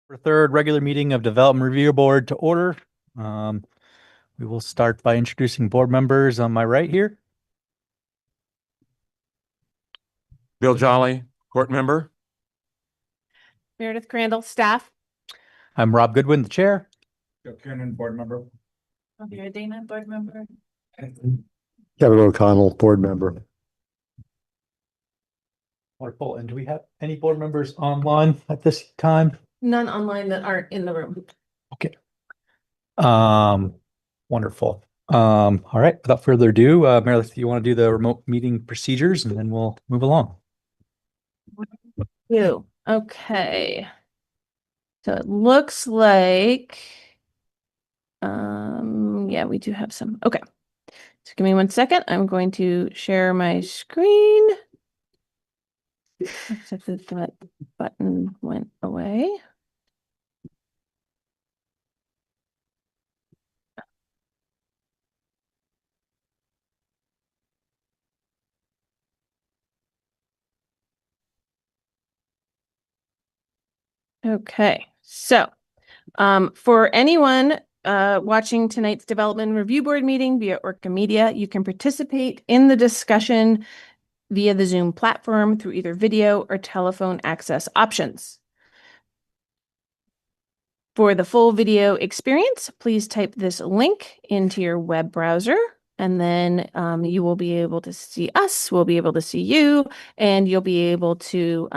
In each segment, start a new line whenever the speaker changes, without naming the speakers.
For third regular meeting of Development Review Board to order. We will start by introducing board members on my right here.
Bill Jolly, court member.
Meredith Crandall, staff.
I'm Rob Goodwin, the chair.
Joe Kiernan, board member.
Vera Dana, board member.
Kevin O'Connell, board member.
Wonderful. And do we have any board members online at this time?
None online that aren't in the room.
Okay. Wonderful. All right. Without further ado, Meredith, you want to do the remote meeting procedures and then we'll move along.
Okay. So it looks like, yeah, we do have some. Okay. So give me 1 second. I'm going to share my screen. Except that button went away. Okay, so for anyone watching tonight's Development Review Board meeting via ORCA Media, you can participate in the discussion via the Zoom platform through either video or telephone access options. For the full video experience, please type this link into your web browser, and then you will be able to see us, we'll be able to see you, and you'll be able to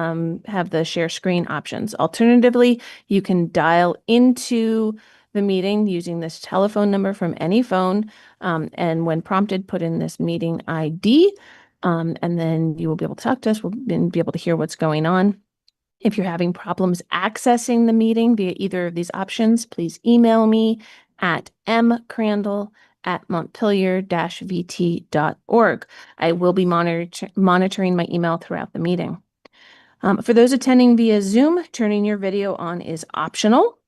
have the share screen options. Alternatively, you can dial into the meeting using this telephone number from any phone, and when prompted, put in this meeting ID, and then you will be able to talk to us, we'll be able to hear what's going on. If you're having problems accessing the meeting via either of these options, please email me at mcrandall@montpelier-vt.org. I will be monitoring my email throughout the meeting. For those attending via Zoom, turning your video on is optional.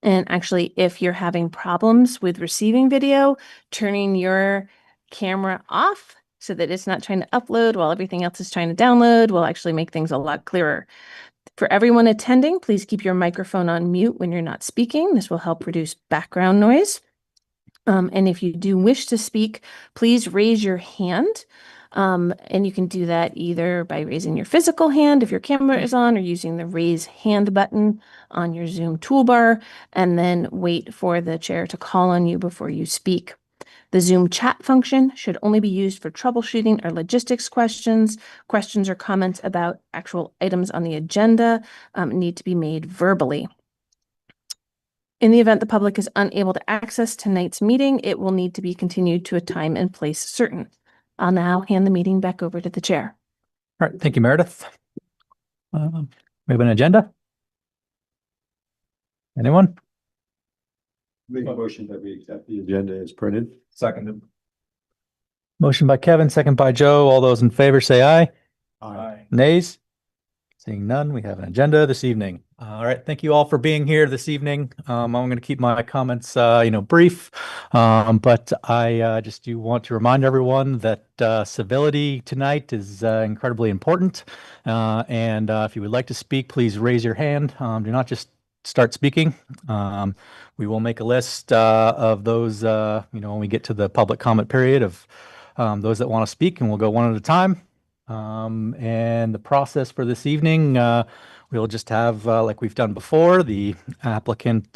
And actually, if you're having problems with receiving video, turning your camera off so that it's not trying to upload while everything else is trying to download will actually make things a lot clearer. For everyone attending, please keep your microphone on mute when you're not speaking. This will help reduce background noise. And if you do wish to speak, please raise your hand. And you can do that either by raising your physical hand if your camera is on, or using the raise hand button on your Zoom toolbar, and then wait for the chair to call on you before you speak. The Zoom chat function should only be used for troubleshooting or logistics questions. Questions or comments about actual items on the agenda need to be made verbally. In the event the public is unable to access tonight's meeting, it will need to be continued to a time and place certain. I'll now hand the meeting back over to the chair.
All right. Thank you, Meredith. We have an agenda. Anyone?
Make a motion that we accept the agenda as printed.
Seconded.
Motion by Kevin, second by Joe. All those in favor say aye.
Aye.
Nays? Seeing none, we have an agenda this evening. All right, thank you all for being here this evening. I'm going to keep my comments, brief, but I just do want to remind everyone that civility tonight is incredibly important. And if you would like to speak, please raise your hand. Do not just start speaking. We will make a list of those, when we get to the public comment period of those that want to speak, and we'll go one at a time. And the process for this evening, we'll just have, like we've done before, the applicant,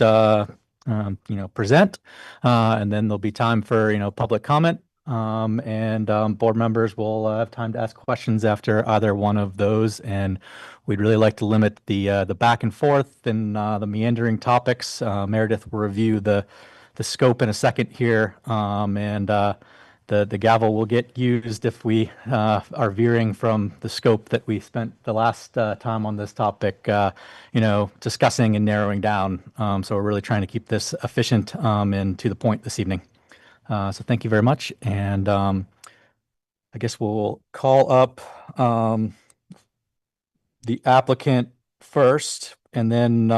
present, and then there'll be time for, public comment. And board members will have time to ask questions after either one of those. And we'd really like to limit the back and forth and the meandering topics. Meredith will review the scope in a second here. The gavel will get used if we are veering from the scope that we spent the last time on this topic, discussing and narrowing down. So we're really trying to keep this efficient and to the point this evening. So thank you very much. And I guess we'll call up the applicant first. And then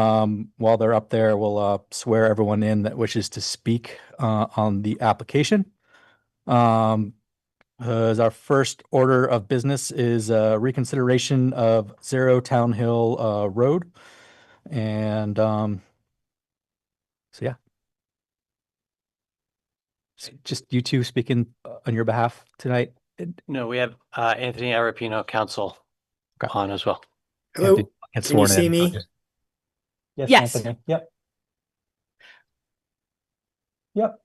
while they're up there, we'll swear everyone in that wishes to speak on the application. As our first order of business is reconsideration of 0 Town Hill Road. And so yeah. Just you two speaking on your behalf tonight.
No, we have Anthony Arapino, counsel,
Okay.
on as well.
Hello,
Get
can you
sworn
see
in.
me?
Yes,
Yes.
Anthony. Yep. Yep.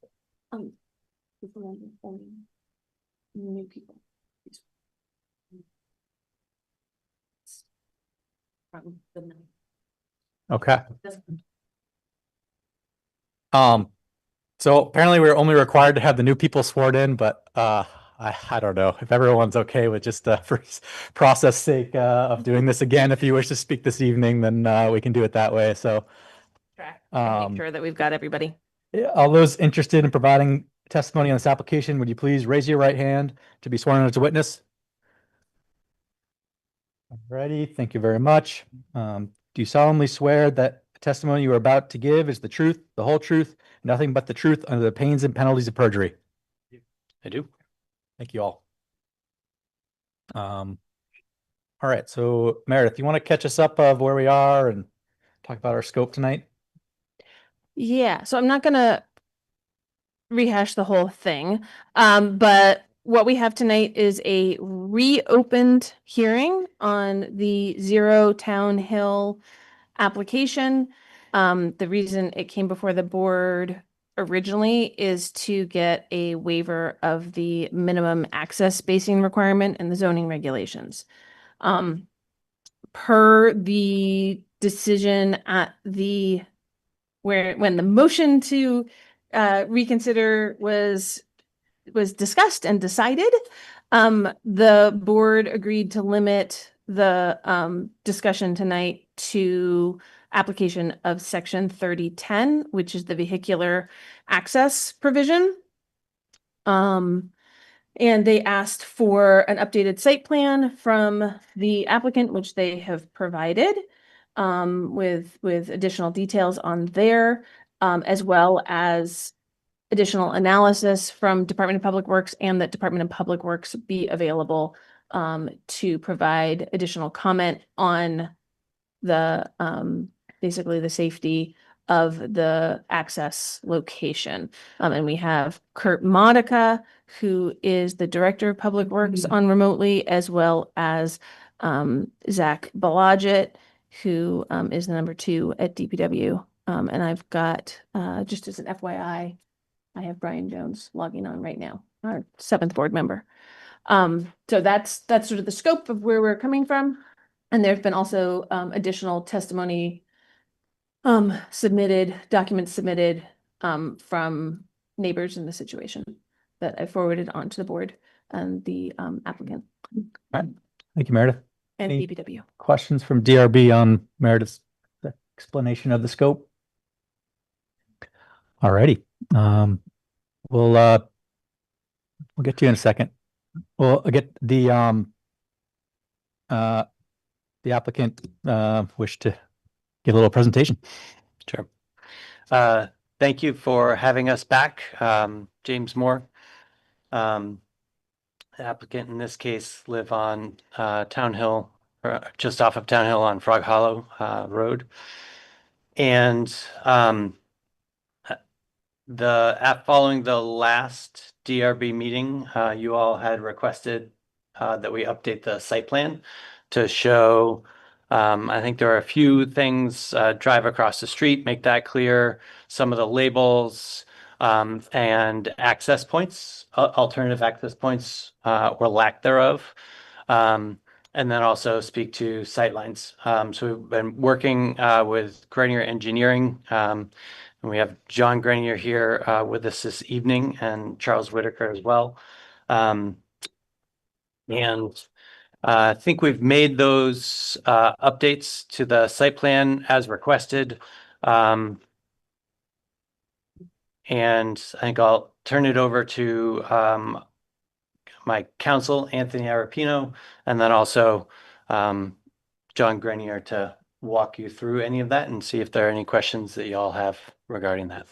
New people.
Okay. So apparently we're only required to have the new people sworn in, but I don't know if everyone's okay with just for process sake of doing this again. If you wish to speak this evening, then we can do it that way. So
Make sure that we've got everybody.
yeah, all those interested in providing testimony on this application, would you please raise your right hand to be sworn in as a witness? Alrighty, thank you very much. Do you solemnly swear that the testimony you are about to give is the truth, the whole truth, nothing but the truth under the pains and penalties of perjury?
I do.
Thank you all. All right, so Meredith, you want to catch us up of where we are and talk about our scope tonight?
Yeah, so I'm not gonna rehash the whole thing. But what we have tonight is a reopened hearing on the Zero Town Hill application. The reason it came before the board originally is to get a waiver of the minimum access spacing requirement in the zoning regulations. Per the decision at the when the motion to reconsider was discussed and decided, the board agreed to limit the discussion tonight to application of section 3010, which is the vehicular access provision. And they asked for an updated site plan from the applicant, which they have provided, with additional details on there, as well as additional analysis from Department of Public Works, and that Department of Public Works be available to provide additional comment on the basically the safety of the access location. And we have Kurt Modica, who is the Director of Public Works on remotely, as well as Zach Balodget, who is the number 2 at DPW. And I've got, just as an FYI, I have Brian Jones logging on right now, our 7th board member. So that's sort of the scope of where we're coming from. And there's been also additional testimony documents submitted from neighbors in the situation that I forwarded on to the board and the applicant
All right, thank you, Meredith.
and
Any
DPW.
questions from DRB on Meredith's explanation of the scope? All righty. We'll get to you in a second. We'll get the applicant wish to give a little presentation.
Sure. Thank you for having us back. James Moore. The applicant in this case live on Town Hill, just off of Town Hill on Frog Hollow Road. And following the last DRB meeting, you all had requested that we update the site plan to show, I think there are a few things, drive across the street, make that clear, some of the labels, and access points, alternative access points, or lack thereof. And then also speak to sightlines. So we've been working with Grenier Engineering, and we have John Grenier here with us this evening, and Charles Whitaker as well. And I think we've made those updates to the site plan as requested. And I think I'll turn it over to my counsel, Anthony Arapino, and then also John Grenier to walk you through any of that and see if there are any questions that you all have regarding that.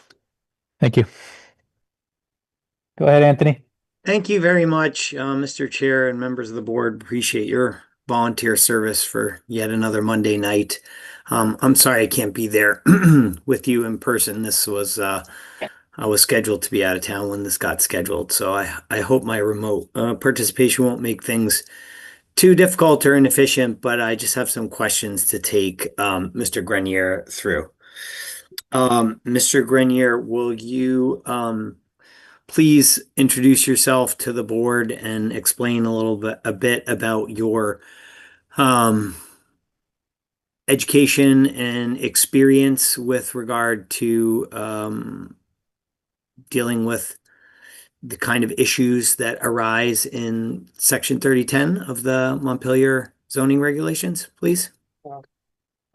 Thank you. Go ahead, Anthony.
Thank you very much, Mr. Chair and members of the board. Appreciate your volunteer service for yet another Monday night. I'm sorry I can't be there with you in person. This was I was scheduled to be out of town when this got scheduled, so I hope my remote participation won't make things too difficult or inefficient, but I just have some questions to take Mr. Grenier through. Mr. Grenier, will you please introduce yourself to the board and explain a bit about your um, education and experience with regard to dealing with the kind of issues that arise in Section 3010 of the Montpelier zoning regulations, please?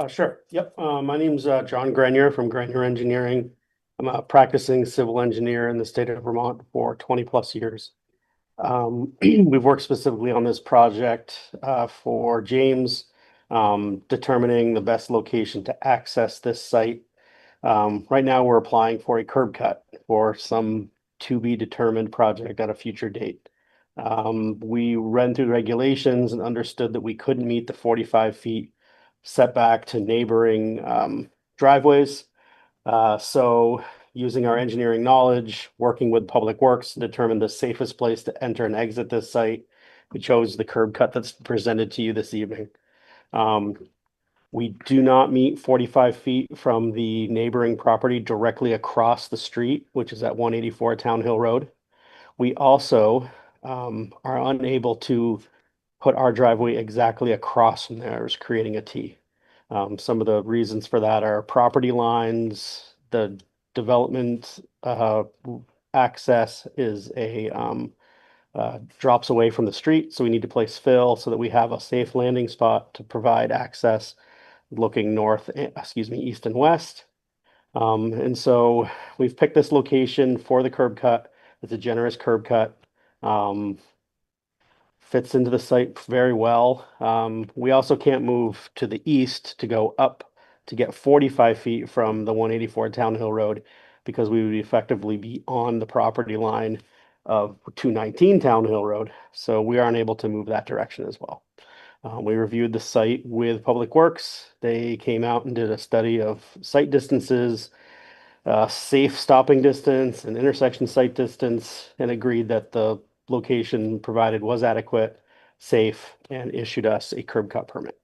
Sure. Yep. My name's John Grenier from Grenier Engineering. I'm a practicing civil engineer in the state of Vermont for 20 plus years. We've worked specifically on this project for James, determining the best location to access this site. Right now, we're applying for a curb cut for some to be determined project at a future date. We ran through the regulations and understood that we couldn't meet the 45 feet setback to neighboring driveways. So using our engineering knowledge, working with Public Works to determine the safest place to enter and exit this site, we chose the curb cut that's presented to you this evening. We do not meet 45 feet from the neighboring property directly across the street, which is at 184 Town Hill Road. We also are unable to put our driveway exactly across from theirs, creating a T. Some of the reasons for that are property lines, the development access is drops away from the street, so we need to place fill so that we have a safe landing spot to provide access looking north, east and west. And so we've picked this location for the curb cut. It's a generous curb cut. Fits into the site very well. We also can't move to the east to go up to get 45 feet from the 184 Town Hill Road because we would effectively be on the property line of 219 Town Hill Road. So we aren't able to move that direction as well. We reviewed the site with Public Works. They came out and did a study of site distances, safe stopping distance and intersection site distance, and agreed that the location provided was adequate, safe, and issued us a curb cut permit.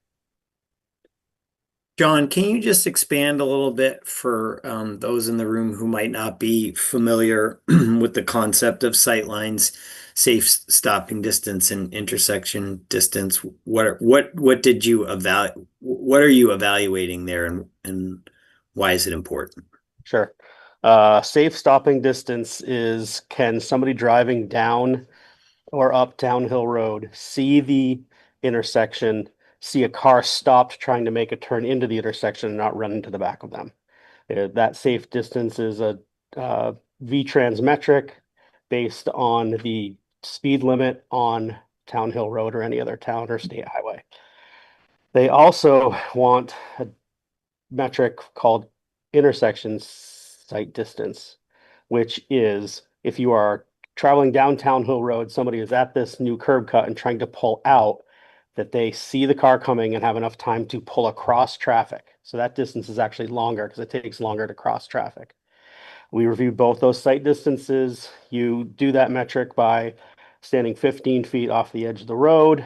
John, can you just expand a little bit for those in the room who might not be familiar with the concept of sightlines, safe stopping distance, and intersection distance? What did you what are you evaluating there, and why is it important?
Sure. Safe stopping distance is, can somebody driving down or up Downhill Road see the intersection, see a car stopped trying to make a turn into the intersection and not run into the back of them? That safe distance is a V-Trans metric based on the speed limit on Town Hill Road or any other town or state highway. They also want a metric called intersection sight distance, which is if you are traveling down Town Hill Road, somebody is at this new curb cut and trying to pull out, that they see the car coming and have enough time to pull across traffic. So that distance is actually longer because it takes longer to cross traffic. We reviewed both those sight distances. You do that metric by standing 15 feet off the edge of the road,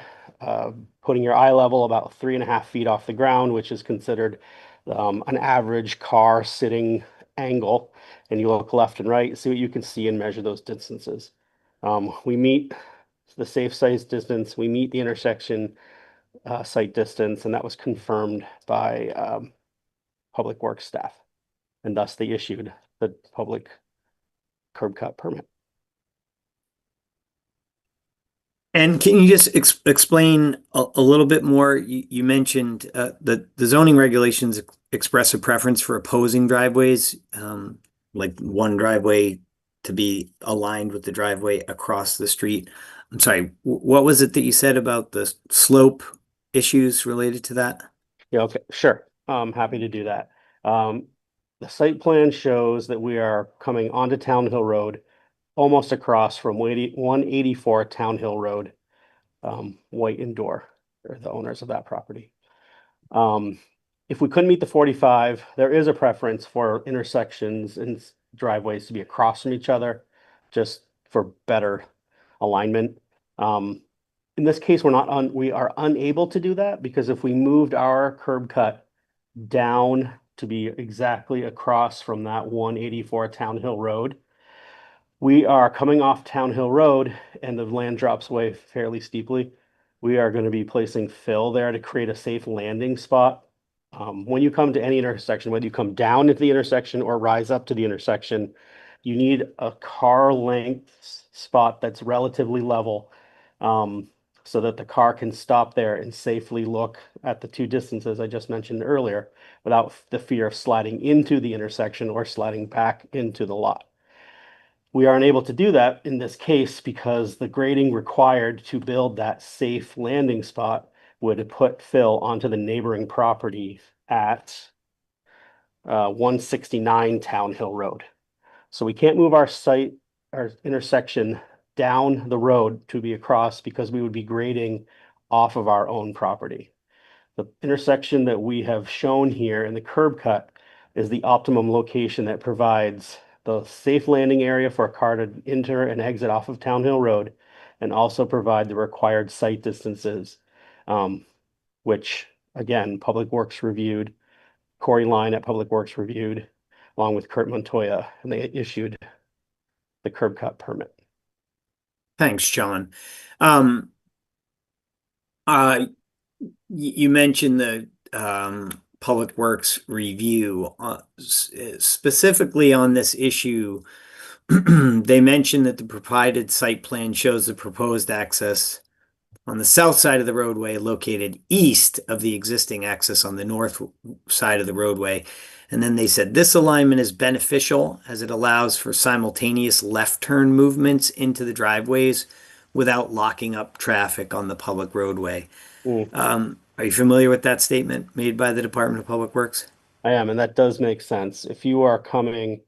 putting your eye level about 3.5 feet off the ground, which is considered an average car sitting angle. And you look left and right, see what you can see and measure those distances. We meet the safe sight distance, we meet the intersection sight distance, and that was confirmed by Public Works staff. And thus they issued the public curb cut permit.
And can you just explain a little bit more? You mentioned the zoning regulations express a preference for opposing driveways, like one driveway to be aligned with the driveway across the street. I'm sorry, what was it that you said about the slope issues related to that?
Yeah, okay, sure. I'm happy to do that. The site plan shows that we are coming onto Town Hill Road, almost across from 184 Town Hill Road, white indoor. or the owners of that property. If we couldn't meet the 45, there is a preference for intersections and driveways to be across from each other, just for better alignment. In this case, we are unable to do that because if we moved our curb cut down to be exactly across from that 184 Town Hill Road, we are coming off Town Hill Road and the land drops away fairly steeply. We are going to be placing fill there to create a safe landing spot. When you come to any intersection, whether you come down into the intersection or rise up to the intersection, you need a car length spot that's relatively level, so that the car can stop there and safely look at the two distances I just mentioned earlier without the fear of sliding into the intersection or sliding back into the lot. We are unable to do that in this case because the grading required to build that safe landing spot would put fill onto the neighboring property at 169 Town Hill Road. So we can't move our intersection down the road to be across because we would be grading off of our own property. The intersection that we have shown here in the curb cut is the optimum location that provides the safe landing area for a car to enter and exit off of Town Hill Road and also provide the required sight distances, which again, Public Works reviewed, Corey Line at Public Works reviewed, along with Kurt Montoya, and they issued the curb cut permit.
Thanks, John. You mentioned the Public Works review. Specifically on this issue, they mentioned that the provided site plan shows the proposed access on the south side of the roadway located east of the existing access on the north side of the roadway. And then they said this alignment is beneficial as it allows for simultaneous left turn movements into the driveways without locking up traffic on the public roadway. Are you familiar with that statement made by the Department of Public Works?
I am, and that does make sense. If you are coming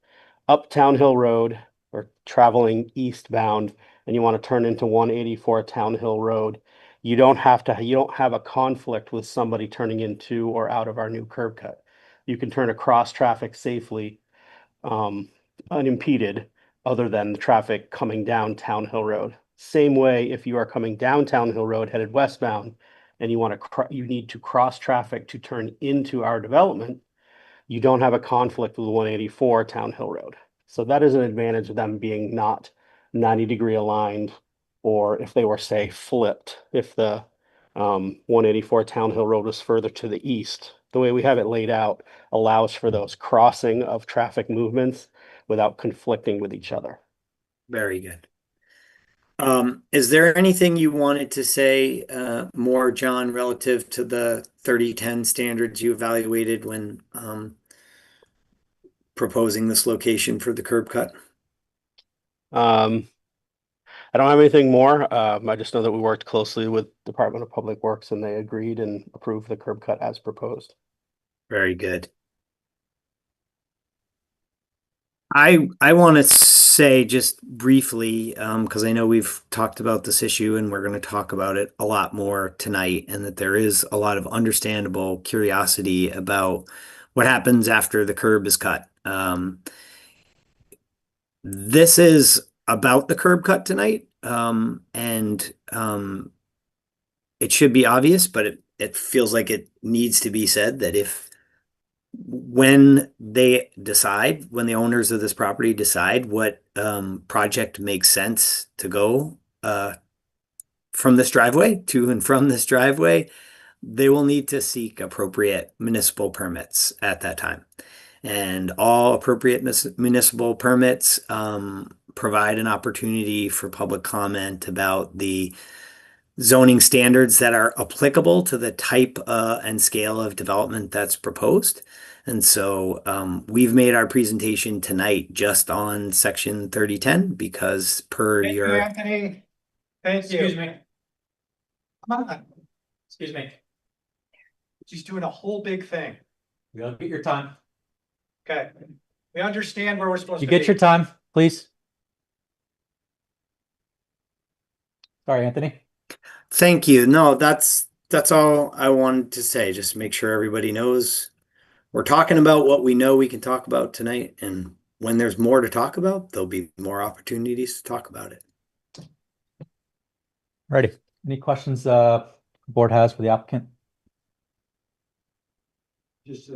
up Town Hill Road or traveling eastbound and you want to turn into 184 Town Hill Road, you don't have a conflict with somebody turning into or out of our new curb cut. You can turn across traffic safely, unimpeded, other than the traffic coming down Town Hill Road. Same way, if you are coming down Town Hill Road headed westbound and you need to cross traffic to turn into our development, you don't have a conflict with 184 Town Hill Road. So that is an advantage of them being not 90-degree aligned, or if they were, say, flipped, if the 184 Town Hill Road was further to the east. The way we have it laid out allows for those crossing of traffic movements without conflicting with each other.
Very good. Is there anything you wanted to say more, John, relative to the 3010 standards you evaluated when proposing this location for the curb cut?
I don't have anything more. I just know that we worked closely with Department of Public Works and they agreed and approved the curb cut as proposed.
Very good. I want to say just briefly, because I know we've talked about this issue and we're going to talk about it a lot more tonight, and that there is a lot of understandable curiosity about what happens after the curb is cut. This is about the curb cut tonight, and it should be obvious, but it feels like it needs to be said that when the owners of this property decide what project makes sense to go from this driveway to and from this driveway, they will need to seek appropriate municipal permits at that time. And all appropriate municipal permits provide an opportunity for public comment about the zoning standards that are applicable to the type and scale of development that's proposed. And so we've made our presentation tonight just on section 3010 because per
Thank you,
your...
Anthony. Thank you. Excuse me. Come on. Excuse me. She's doing a whole big thing.
You gotta get your time.
Okay. We understand where we're supposed
You
to be.
get your time, please. Sorry, Anthony.
Thank you. No, that's that's all I wanted to say. Just make sure everybody knows we're talking about what we know we can talk about tonight. And when there's more to talk about, there'll be more opportunities to talk about it.
Ready. Any questions board has for the applicant?
Just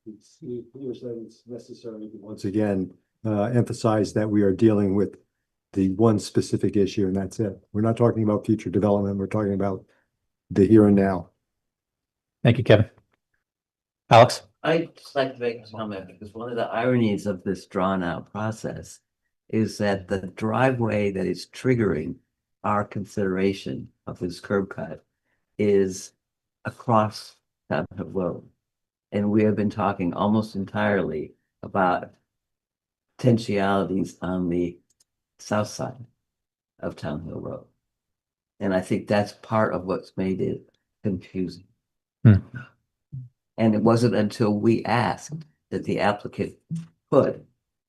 it's clear that it's necessary to once again emphasize that we are dealing with the one specific issue, and that's it. We're not talking about future development. We're talking about the here and now.
Thank you, Kevin. Alex?
I'd just like to make a comment because one of the ironies of this drawn out process is that the driveway that is triggering our consideration of this curb cut is across Town Hill Road. And we have been talking almost entirely about potentialities on the south side of Town Hill Road. And I think that's part of what's made it confusing. And it wasn't until we asked that the applicant put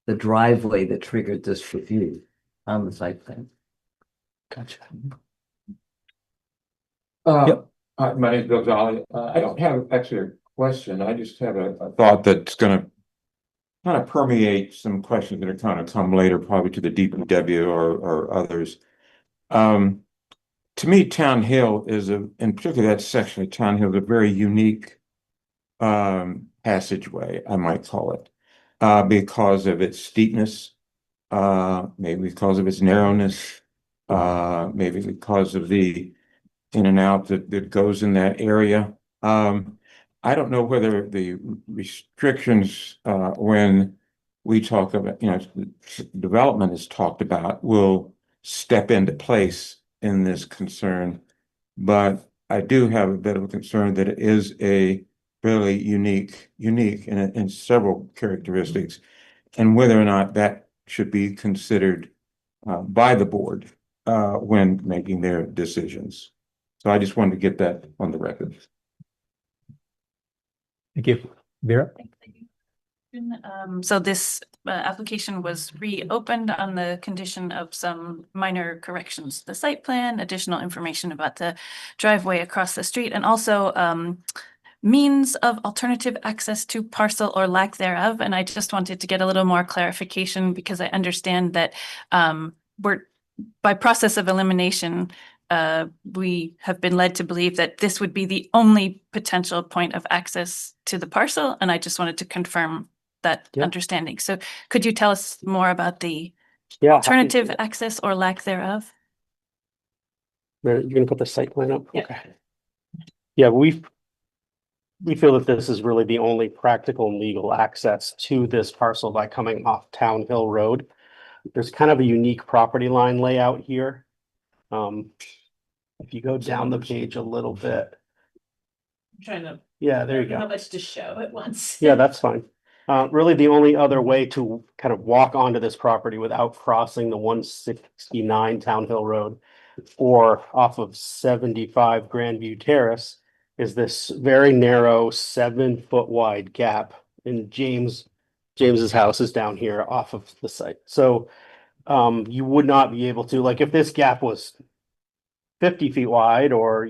the driveway that triggered this review on the site plan.
Gotcha.
Yep.
My name is Bill Jolly. I don't have actually a question. I just have a thought that's gonna kind of permeate some questions that are kind of come later, probably to the DPW or others. To me, Town Hill is in particular that section of Town Hill is a very unique passageway, I might call it, because of its steepness, maybe because of its narrowness, maybe because of the in and out that goes in that area. I don't know whether the restrictions, when we talk about, development is talked about, will step into place in this concern, but I do have a bit of a concern that it is a really unique in several characteristics, and whether or not that should be considered by the board when making their decisions. So I just wanted to get that on the record.
Thank you. Vera?
So this application was reopened on the condition of some minor corrections to the site plan, additional information about the driveway across the street, and also means of alternative access to parcel or lack thereof. And I just wanted to get a little more clarification because I understand that we're by process of elimination, we have been led to believe that this would be the only potential point of access to the parcel. And I just wanted to confirm that understanding. So could you tell us more about the alternative access or lack thereof?
You're gonna put the site plan up?
Yeah.
Okay. Yeah, we feel that this is really the only practical and legal access to this parcel by coming off Town Hill Road. There's kind of a unique property line layout here. If you go down the page a little bit.
I'm trying to.
Yeah, there you go.
How much to show at once?
Yeah, that's fine. Really the only other way to kind of walk onto this property without crossing the 169 Town Hill Road or off of 75 Grandview Terrace is this very narrow 7-foot wide gap in James's house is down here off of the site. So you would not be able to, like, if this gap was 50 feet wide or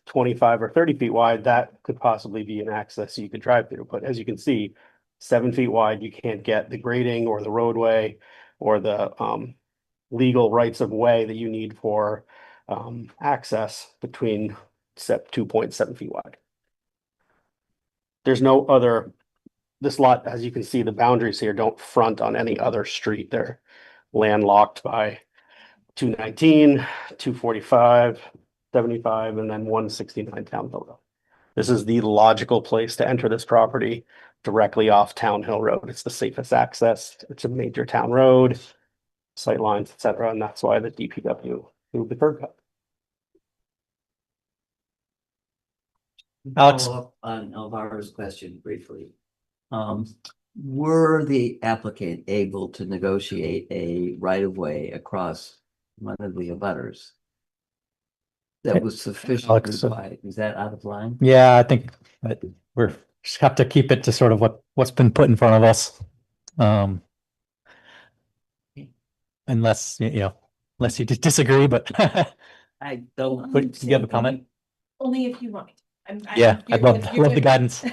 25 or 30 feet wide, that could possibly be an access you could drive through. But as you can see, 7 feet wide, you can't get the grading or the roadway or the legal rights of way that you need for access between 2.7 feet wide. There's no other, this lot, as you can see, the boundaries here don't front on any other street. They're landlocked by 219, 245, 75, and then 169 Town Hill Road. This is the logical place to enter this property directly off Town Hill Road. It's the safest access. It's a major town road, sight lines, etc. And that's why the DPW moved the curb cut.
Alex?
Follow up on Alvaro's question briefly. Were the applicant able to negotiate a right of way across one of the abutters that was sufficiently
Alex,
wide? Is that out of line?
Yeah, I think that we're just have to keep it to sort of what's been put in front of us. Unless, unless you disagree, but
I don't.
do you have a comment?
Only if you want me to.
Yeah, I'd love the guidance.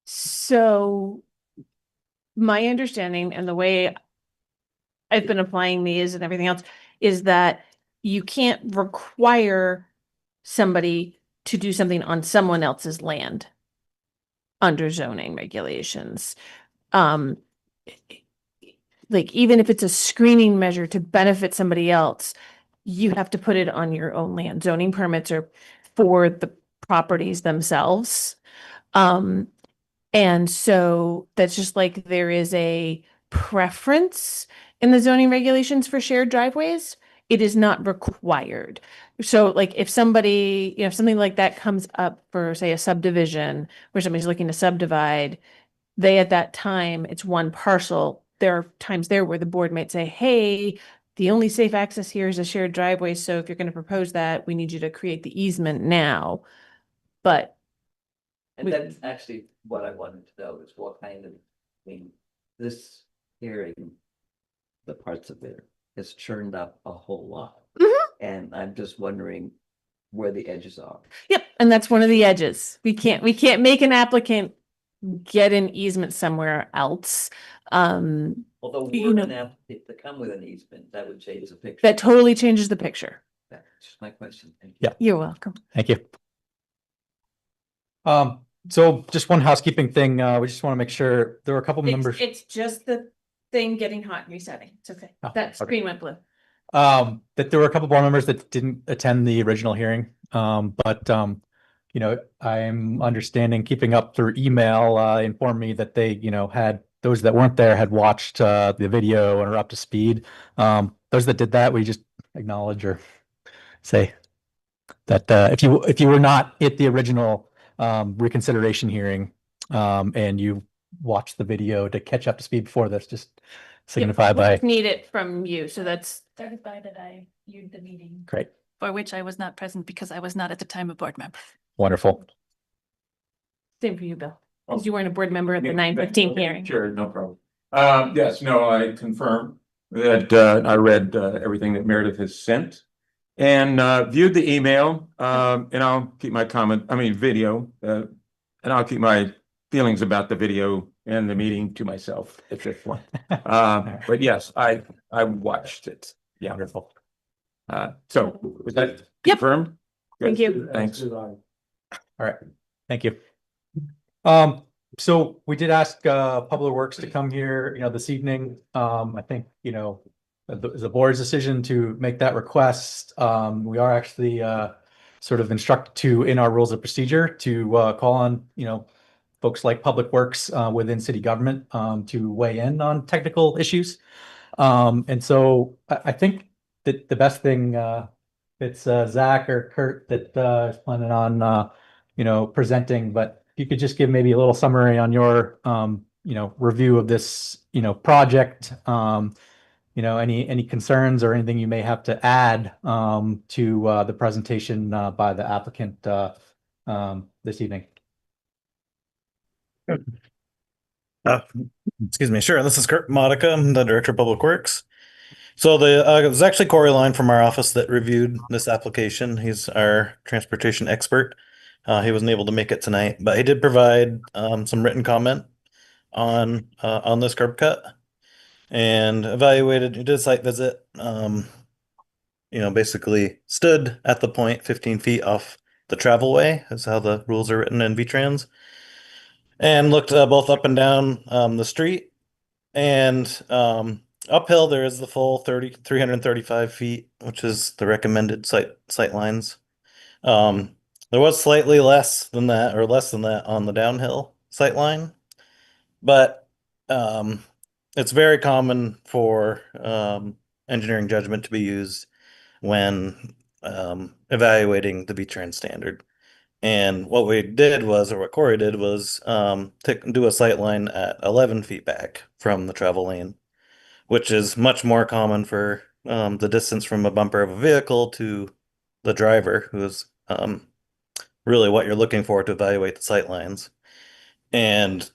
So my understanding and the way I've been applying these and everything else is that you can't require somebody to do something on someone else's land under zoning regulations. Like even if it's a screening measure to benefit somebody else, you have to put it on your own land. Zoning permits are for the properties themselves. And so that's just like there is a preference in the zoning regulations for shared driveways. It is not required. So like if somebody, if something like that comes up for, say, a subdivision where somebody's looking to subdivide, they at that time, it's one parcel. There are times there where the board might say, hey, the only safe access here is a shared driveway. So if you're going to propose that, we need you to create the easement now. But
And that's actually what I wanted to know is what kind of, this hearing, the parts of it has churned up a whole lot. And I'm just wondering where the edges are.
yep, and that's one of the edges. We can't make an applicant get an easement somewhere else.
Although
You
we're
know-
an applicant to come with an easement, that would change the picture.
That totally changes the picture.
That's just my question. Thank you.
Yeah.
You're welcome.
Thank you. So just one housekeeping thing. We just want to make sure there were a couple members.
It's just the thing getting hot and resetting. It's okay.
Oh,
That
okay.
screen went blue.
That there were a couple board members that didn't attend the original hearing. But I'm understanding, keeping up through email, informed me that they, had those that weren't there had watched the video and are up to speed. Those that did that, we just acknowledge or say that if you were not at the original reconsideration hearing and you watched the video to catch up to speed before this, just signify
We
by.
just need it from you. So that's
Certify that I viewed the meeting.
Great.
For which I was not present because I was not at the time a board member.
Wonderful.
same for you, Bill. Because you weren't a board member at the
Yeah,
9:15
okay,
hearing.
Sure, no problem. Yes, no, I confirm that I read everything that Meredith has sent and viewed the email. And I'll keep my video, and I'll keep my feelings about the video and the meeting to myself at this point. But yes, I watched it. Yeah.
Wonderful.
So was that
Yep.
confirmed?
Thank you.
Thanks.
All right. Thank you. So we did ask Public Works to come here, this evening. I think, the board's decision to make that request. We are actually sort of instructed to, in our rules of procedure, to call on, folks like Public Works within city government to weigh in on technical issues. And so I think that the best thing, it's Zach or Kurt that is planning on, presenting, but if you could just give maybe a little summary on your, review of this, project, any concerns or anything you may have to add to the presentation by the applicant this evening.
Excuse me. Sure. This is Kurt Modica. I'm the Director of Public Works. So it was actually Corey Line from our office that reviewed this application. He's our transportation expert. He wasn't able to make it tonight, but he did provide some written comment on this curb cut and evaluated. He did a site visit. Basically stood at the point 15 feet off the travel way, is how the rules are written in VTrans, and looked both up and down the street. And uphill, there is the full 335 feet, which is the recommended sight lines. There was slightly less than that on the downhill sight line, but it's very common for engineering judgment to be used when evaluating the VTrans standard. And what we did was, or what Corey did was, do a sight line at 11 feet back from the travel lane, which is much more common for the distance from a bumper of a vehicle to the driver, who is really what you're looking for to evaluate the sight lines. And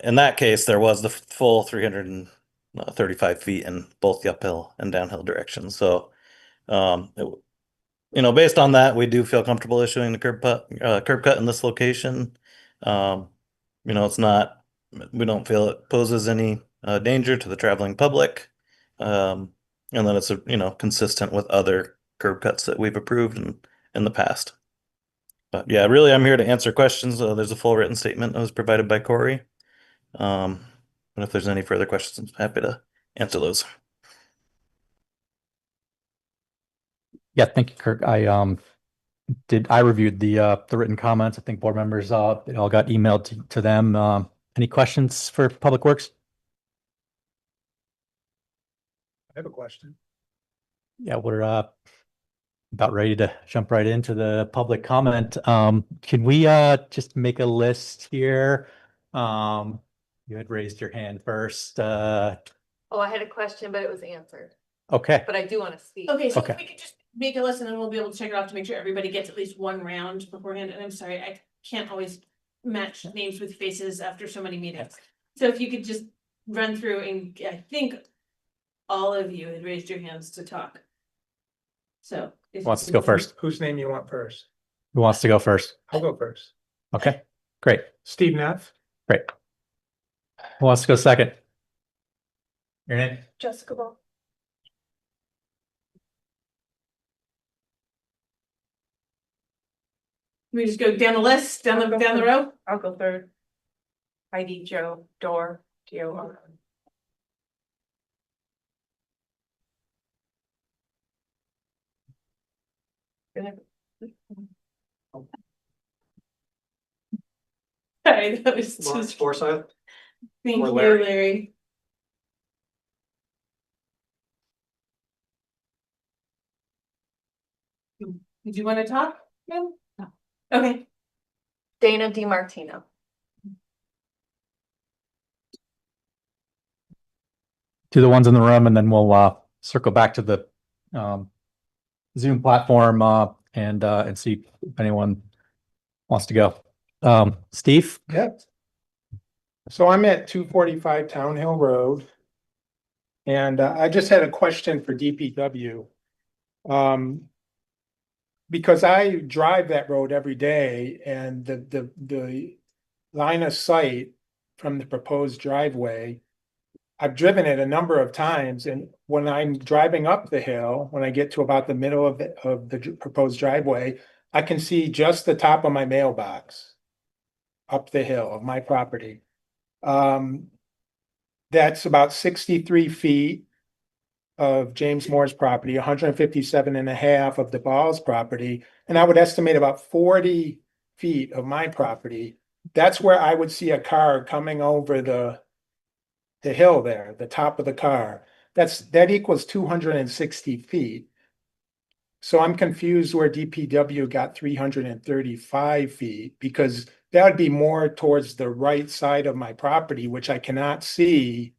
in that case, there was the full 335 feet in both the uphill and downhill directions. So Based on that, we do feel comfortable issuing the curb cut in this location. It's not, we don't feel it poses any danger to the traveling public. And then it's, consistent with other curb cuts that we've approved in the past. But yeah, really, I'm here to answer questions. There's a full written statement that was provided by Corey. And if there's any further questions, I'm happy to answer those.
Yeah, thank you, Kirk. I reviewed the written comments. I think board members, it all got emailed to them. Any questions for Public Works?
I have a question.
Yeah, we're about ready to jump right into the public comment. Can we just make a list here? You had raised your hand first.
Oh, I had a question, but it was answered,
Okay,
but I do want to speak.
Okay, so
Okay.
if we could just make a list and then we'll be able to check it off to make sure everybody gets at least one round beforehand. And I'm sorry, I can't always match names with faces after so many meetings. So if you could just run through, and I think all of you had raised your hands to talk. So.
who wants to go first?
Whose name you want first?
Who wants to go first?
I'll go first.
Okay, great,
Steve Neff.
great. Who wants to go second? Your name?
Jessica Ball.
We just go down the list, down the row?
I'll go third. Heidi Joe Door Door.
Sorry, that was
Lawrence
just,
Forsyth.
thank
or
you,
Larry.
Larry. Did you want to talk? No. Okay,
Dana DiMartino.
To the ones in the room, and then we'll circle back to the Zoom platform and see if anyone wants to go. Steve?
Yep. So I'm at 245 Town Hill Road. And I just had a question for DPW. Because I drive that road every day, and the line of sight from the proposed driveway, I've driven it a number of times, and when I'm driving up the hill, when I get to about the middle of the proposed driveway, I can see just the top of my mailbox up the hill of my property. That's about 63 feet of James Moore's property, 157 and a half of the Ball's property, and I would estimate about 40 feet of my property. That's where I would see a car coming over the hill there, the top of the car. That equals 260 feet. So I'm confused where DPW got 335 feet, because that would be more towards the right side of my property, which I cannot see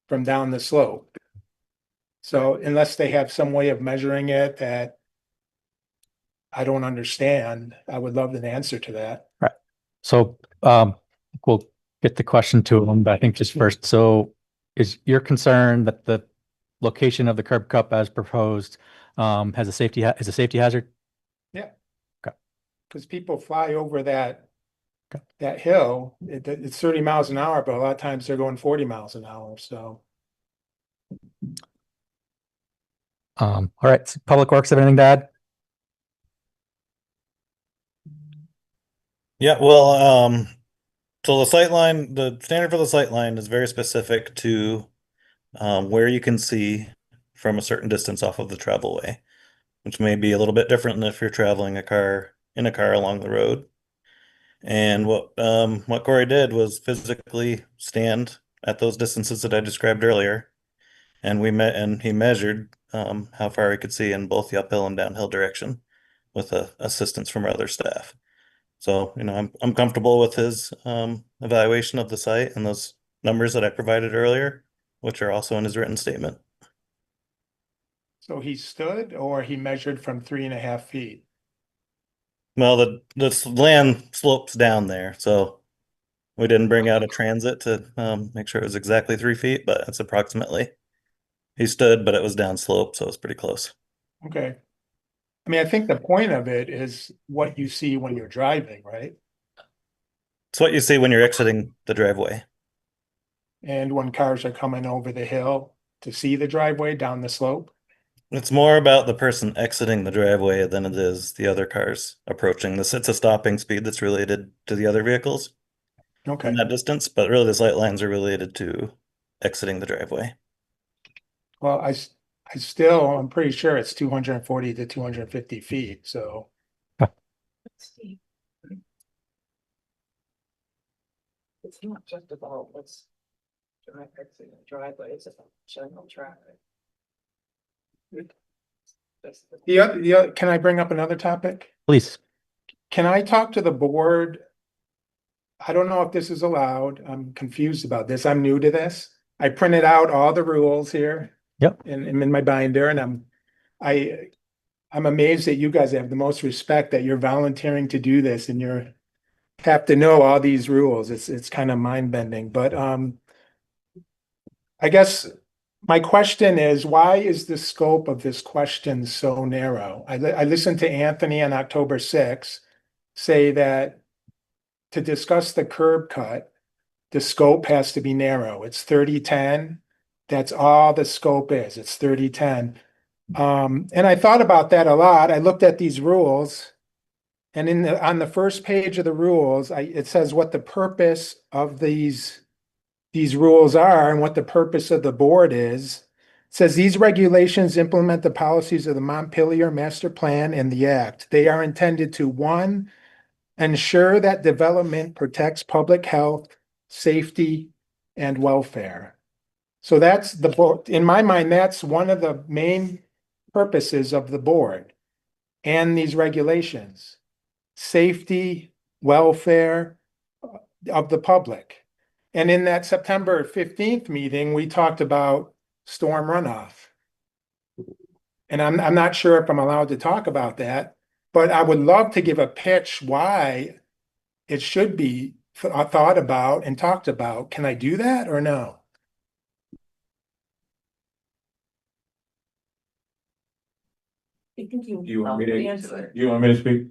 from down the slope. So unless they have some way of measuring it that I don't understand, I would love an answer to that.
Right. So we'll get the question to him, but I think just first, so is your concern that the location of the curb cut as proposed is a safety hazard?
Yeah.
Okay.
Because people fly over that hill, it's 30 miles an hour, but a lot of times they're going 40 miles an hour, so.
All right, so Public Works, have anything to add?
Yeah, well, so the standard for the sight line is very specific to where you can see from a certain distance off of the travel way, which may be a little bit different than if you're traveling in a car along the road. And what Corey did was physically stand at those distances that I described earlier, and he measured how far he could see in both the uphill and downhill direction with assistance from our other staff. So, I'm comfortable with his evaluation of the site and those numbers that I provided earlier, which are also in his written statement.
So he stood, or he measured from 3.5 feet?
Well, the land slopes down there, so we didn't bring out a transit to make sure it was exactly 3 feet, but it's approximately. He stood, but it was down slope, so it's pretty close.
Okay. I mean, I think the point of it is what you see when you're driving, right?
It's what you see when you're exiting the driveway.
And when cars are coming over the hill to see the driveway down the slope.
It's more about the person exiting the driveway than it is the other cars approaching this. It's a stopping speed that's related to the other vehicles
Okay.
in that distance, but really the sight lines are related to exiting the driveway.
Well, I still, I'm pretty sure it's 240 to 250 feet, so.
It's not just about what's driveway, it's about general traffic.
Can I bring up another topic?
Please.
Can I talk to the board? I don't know if this is allowed. I'm confused about this. I'm new to this. I printed out all the rules here.
Yep.
And I'm in my binder, and I'm amazed that you guys have the most respect that you're volunteering to do this and you're have to know all these rules. It's kind of mind bending, but I guess my question is, why is the scope of this question so narrow? I listened to Anthony on October 6th say that to discuss the curb cut, the scope has to be narrow. It's 30-10. That's all the scope is. It's 30-10. And I thought about that a lot. I looked at these rules, and on the first page of the rules, it says what the purpose of these rules are and what the purpose of the board is. It says these regulations implement the policies of the Montpelier Master Plan and the Act. They are intended to, one, ensure that development protects public health, safety, and welfare. So that's the board. In my mind, that's one of the main purposes of the board and these regulations. Safety, welfare of the public. And in that September 15th meeting, we talked about storm runoff. And I'm not sure if I'm allowed to talk about that, but I would love to give a pitch why it should be thought about and talked about. Can I do that or no?
You want me to speak?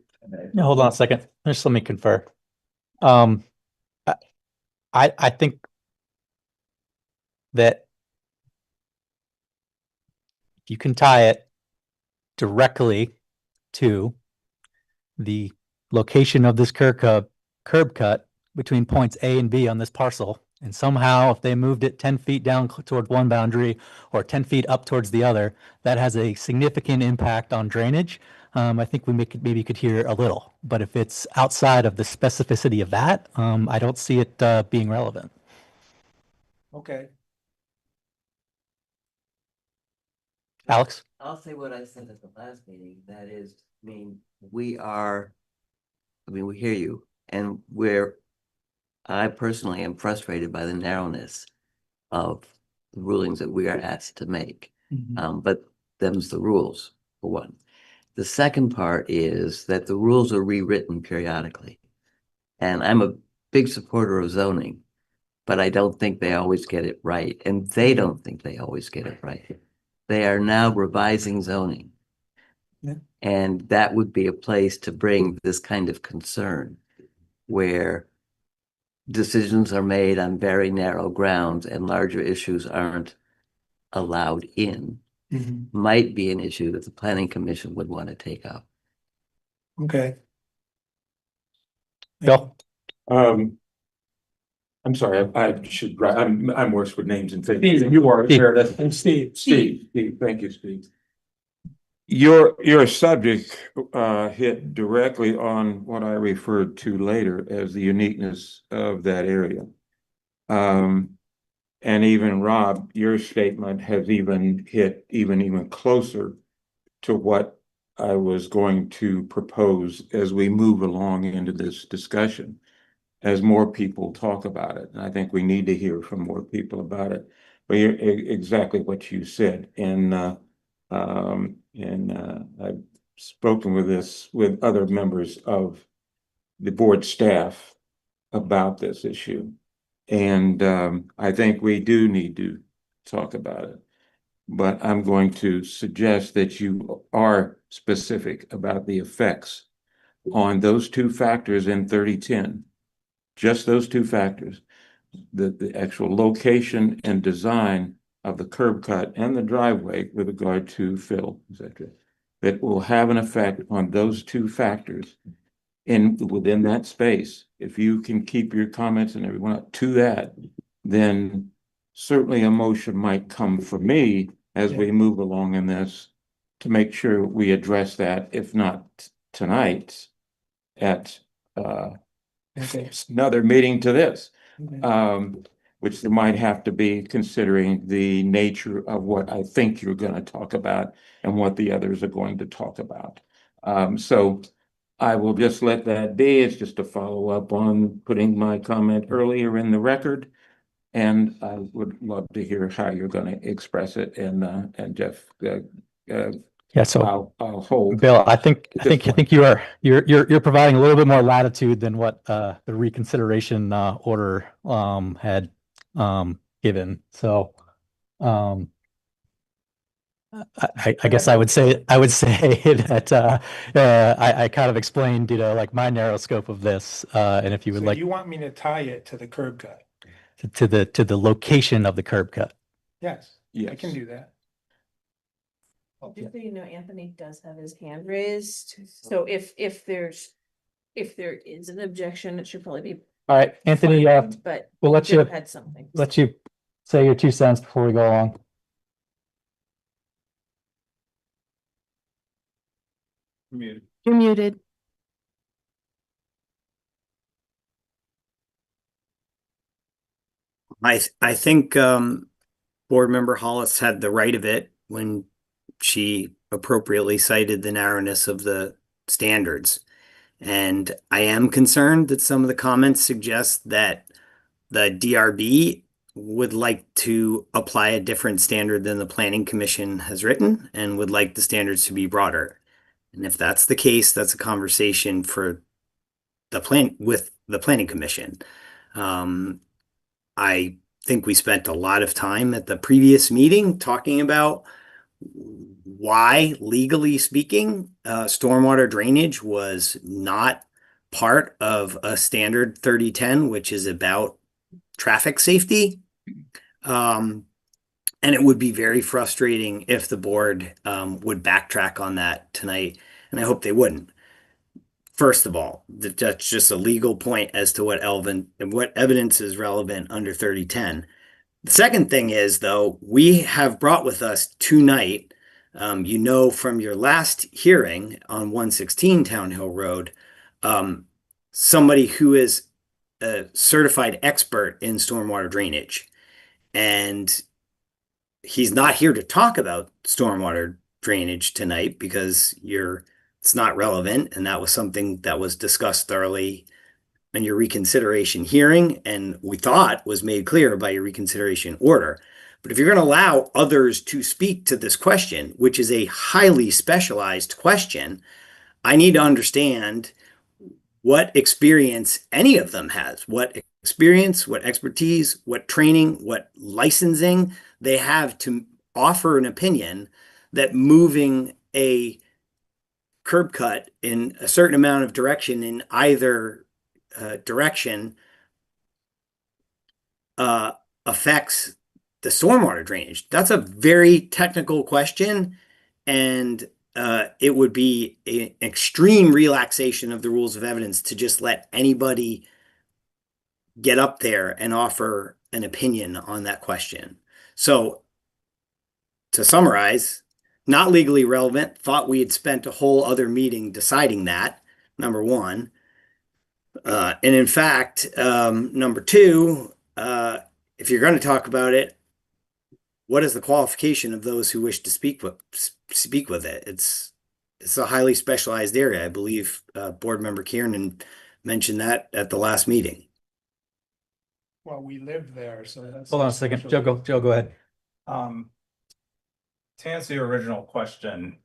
No, hold on a second. Just let me confer. I think that you can tie it directly to the location of this curb cut between points A and B on this parcel. And somehow, if they moved it 10 feet down toward one boundary or 10 feet up towards the other, that has a significant impact on drainage. I think we maybe could hear a little, but if it's outside of the specificity of that, I don't see it being relevant.
Okay.
Alex?
I'll say what I said at the last meeting, that is, we hear you, and I personally am frustrated by the narrowness of the rulings that we are asked to make. But them's the rules, for one. The second part is that the rules are rewritten periodically. And I'm a big supporter of zoning, but I don't think they always get it right. And they don't think they always get it right. They are now revising zoning.
Yeah.
And that would be a place to bring this kind of concern where decisions are made on very narrow grounds and larger issues aren't allowed in. Might be an issue that the planning commission would want to take up.
Okay.
Bill?
I'm sorry, I should, I'm worse with names and things. You are,
And Steve.
Steve, thank you, Steve. Your subject hit directly on what I referred to later as the uniqueness of that area. And even Rob, your statement has even hit even closer to what I was going to propose as we move along into this discussion, as more people talk about it. And I think we need to hear from more people about it. But you're exactly what you said. And I've spoken with other members of the board staff about this issue. And I think we do need to talk about it. but I'm going to suggest that you are specific about the effects on those two factors in 3010. Just those two factors, the actual location and design of the curb cut and the driveway with regard to fill, etc., that will have an effect on those two factors within that space. If you can keep your comments and everyone up to that, then certainly a motion might come from me as we move along in this to make sure we address that, if not tonight, at another meeting to this. Which there might have to be, considering the nature of what I think you're going to talk about and what the others are going to talk about. So I will just let that be. It's just a follow up on putting my comment earlier in the record. And I would love to hear how you're going to express it. And Jeff,
Yeah, so
I'll hold.
Bill, I think you're providing a little bit more latitude than what the reconsideration order had given. So I guess I would say that I kind of explained, like my narrow scope of this, and if you would
So
like
you want me to tie it to the curb cut?
to the location of the curb cut.
Yes, I
Yes.
can do that.
Just so you know, Anthony does have his hand raised, so if there is an objection, it should probably be.
All right, Anthony,
filed, but
we'll let
Joe
you
had something.
let you say your 2 cents before we go along.
You're muted.
I think Board Member Hollis had the right of it when she appropriately cited the narrowness of the standards. And I am concerned that some of the comments suggest that the DRB would like to apply a different standard than the Planning Commission has written and would like the standards to be broader. And if that's the case, that's a conversation for with the Planning Commission. I think we spent a lot of time at the previous meeting talking about why, legally speaking, stormwater drainage was not part of a standard 3010, which is about traffic safety. And it would be very frustrating if the board would backtrack on that tonight, and I hope they wouldn't. First of all, that's just a legal point as to what evidence is relevant under 3010. The second thing is, though, we have brought with us tonight, from your last hearing on 116 Town Hill Road, somebody who is a certified expert in stormwater drainage. And he's not here to talk about stormwater drainage tonight because it's not relevant. And that was something that was discussed thoroughly in your reconsideration hearing, and we thought was made clear by your reconsideration order. But if you're going to allow others to speak to this question, which is a highly specialized question, I need to understand what experience any of them has, what experience, what expertise, what training, what licensing they have to offer an opinion that moving a curb cut in a certain amount of direction in either direction affects the stormwater drainage. That's a very technical question, and it would be an extreme relaxation of the rules of evidence to just let anybody get up there and offer an opinion on that question. So to summarize, not legally relevant, thought we had spent a whole other meeting deciding that, number one. And in fact, number two, if you're going to talk about it, what is the qualification of those who wish to speak with it? It's a highly specialized area. I believe Board Member Kiernan mentioned that at the last meeting.
Well, we live there, so that's.
Hold on a second, Joe, go ahead.
To answer your original question,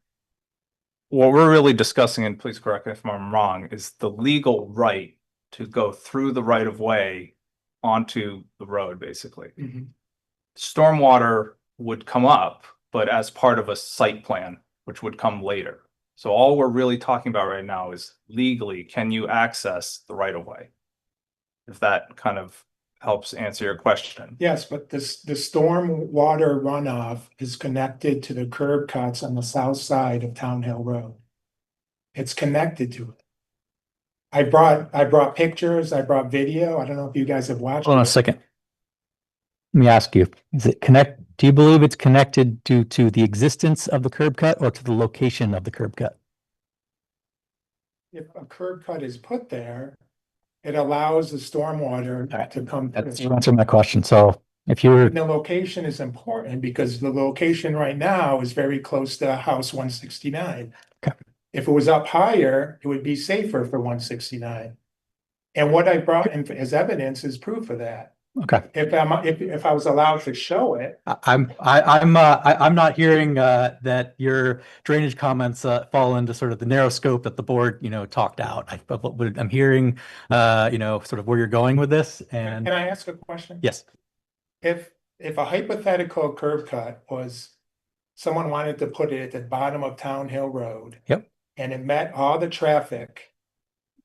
what we're really discussing, and please correct me if I'm wrong, is the legal right to go through the right of way onto the road, basically.
Mhm.
Stormwater would come up but as part of a site plan, which would come later. So all we're really talking about right now is legally, can you access the right of way? If that kind of helps answer your question.
Yes, but the storm water runoff is connected to the curb cuts on the south side of Town Hill Road. It's connected to it. I brought pictures, I brought video. I don't know if you guys have watched
Hold on a
it.
second. Let me ask you, do you believe it's connected due to the existence of the curb cut or to the location of the curb cut?
If a curb cut is put there, it allows the stormwater
All right.
to come
That's
through.
you answered my question. So if you were,
And the location is important because the location right now is very close to House 169.
Okay.
If it was up higher, it would be safer for 169. And what I brought in as evidence is proof of that.
okay.
If I was allowed to show it,
I'm not hearing that your drainage comments fall into sort of the narrow scope that the board, talked out. I'm hearing, sort of where you're going with this. And
can I ask a question?
yes,
If a hypothetical curb cut was, someone wanted to put it at the bottom of Town Hill Road.
Yep.
And it met all the traffic.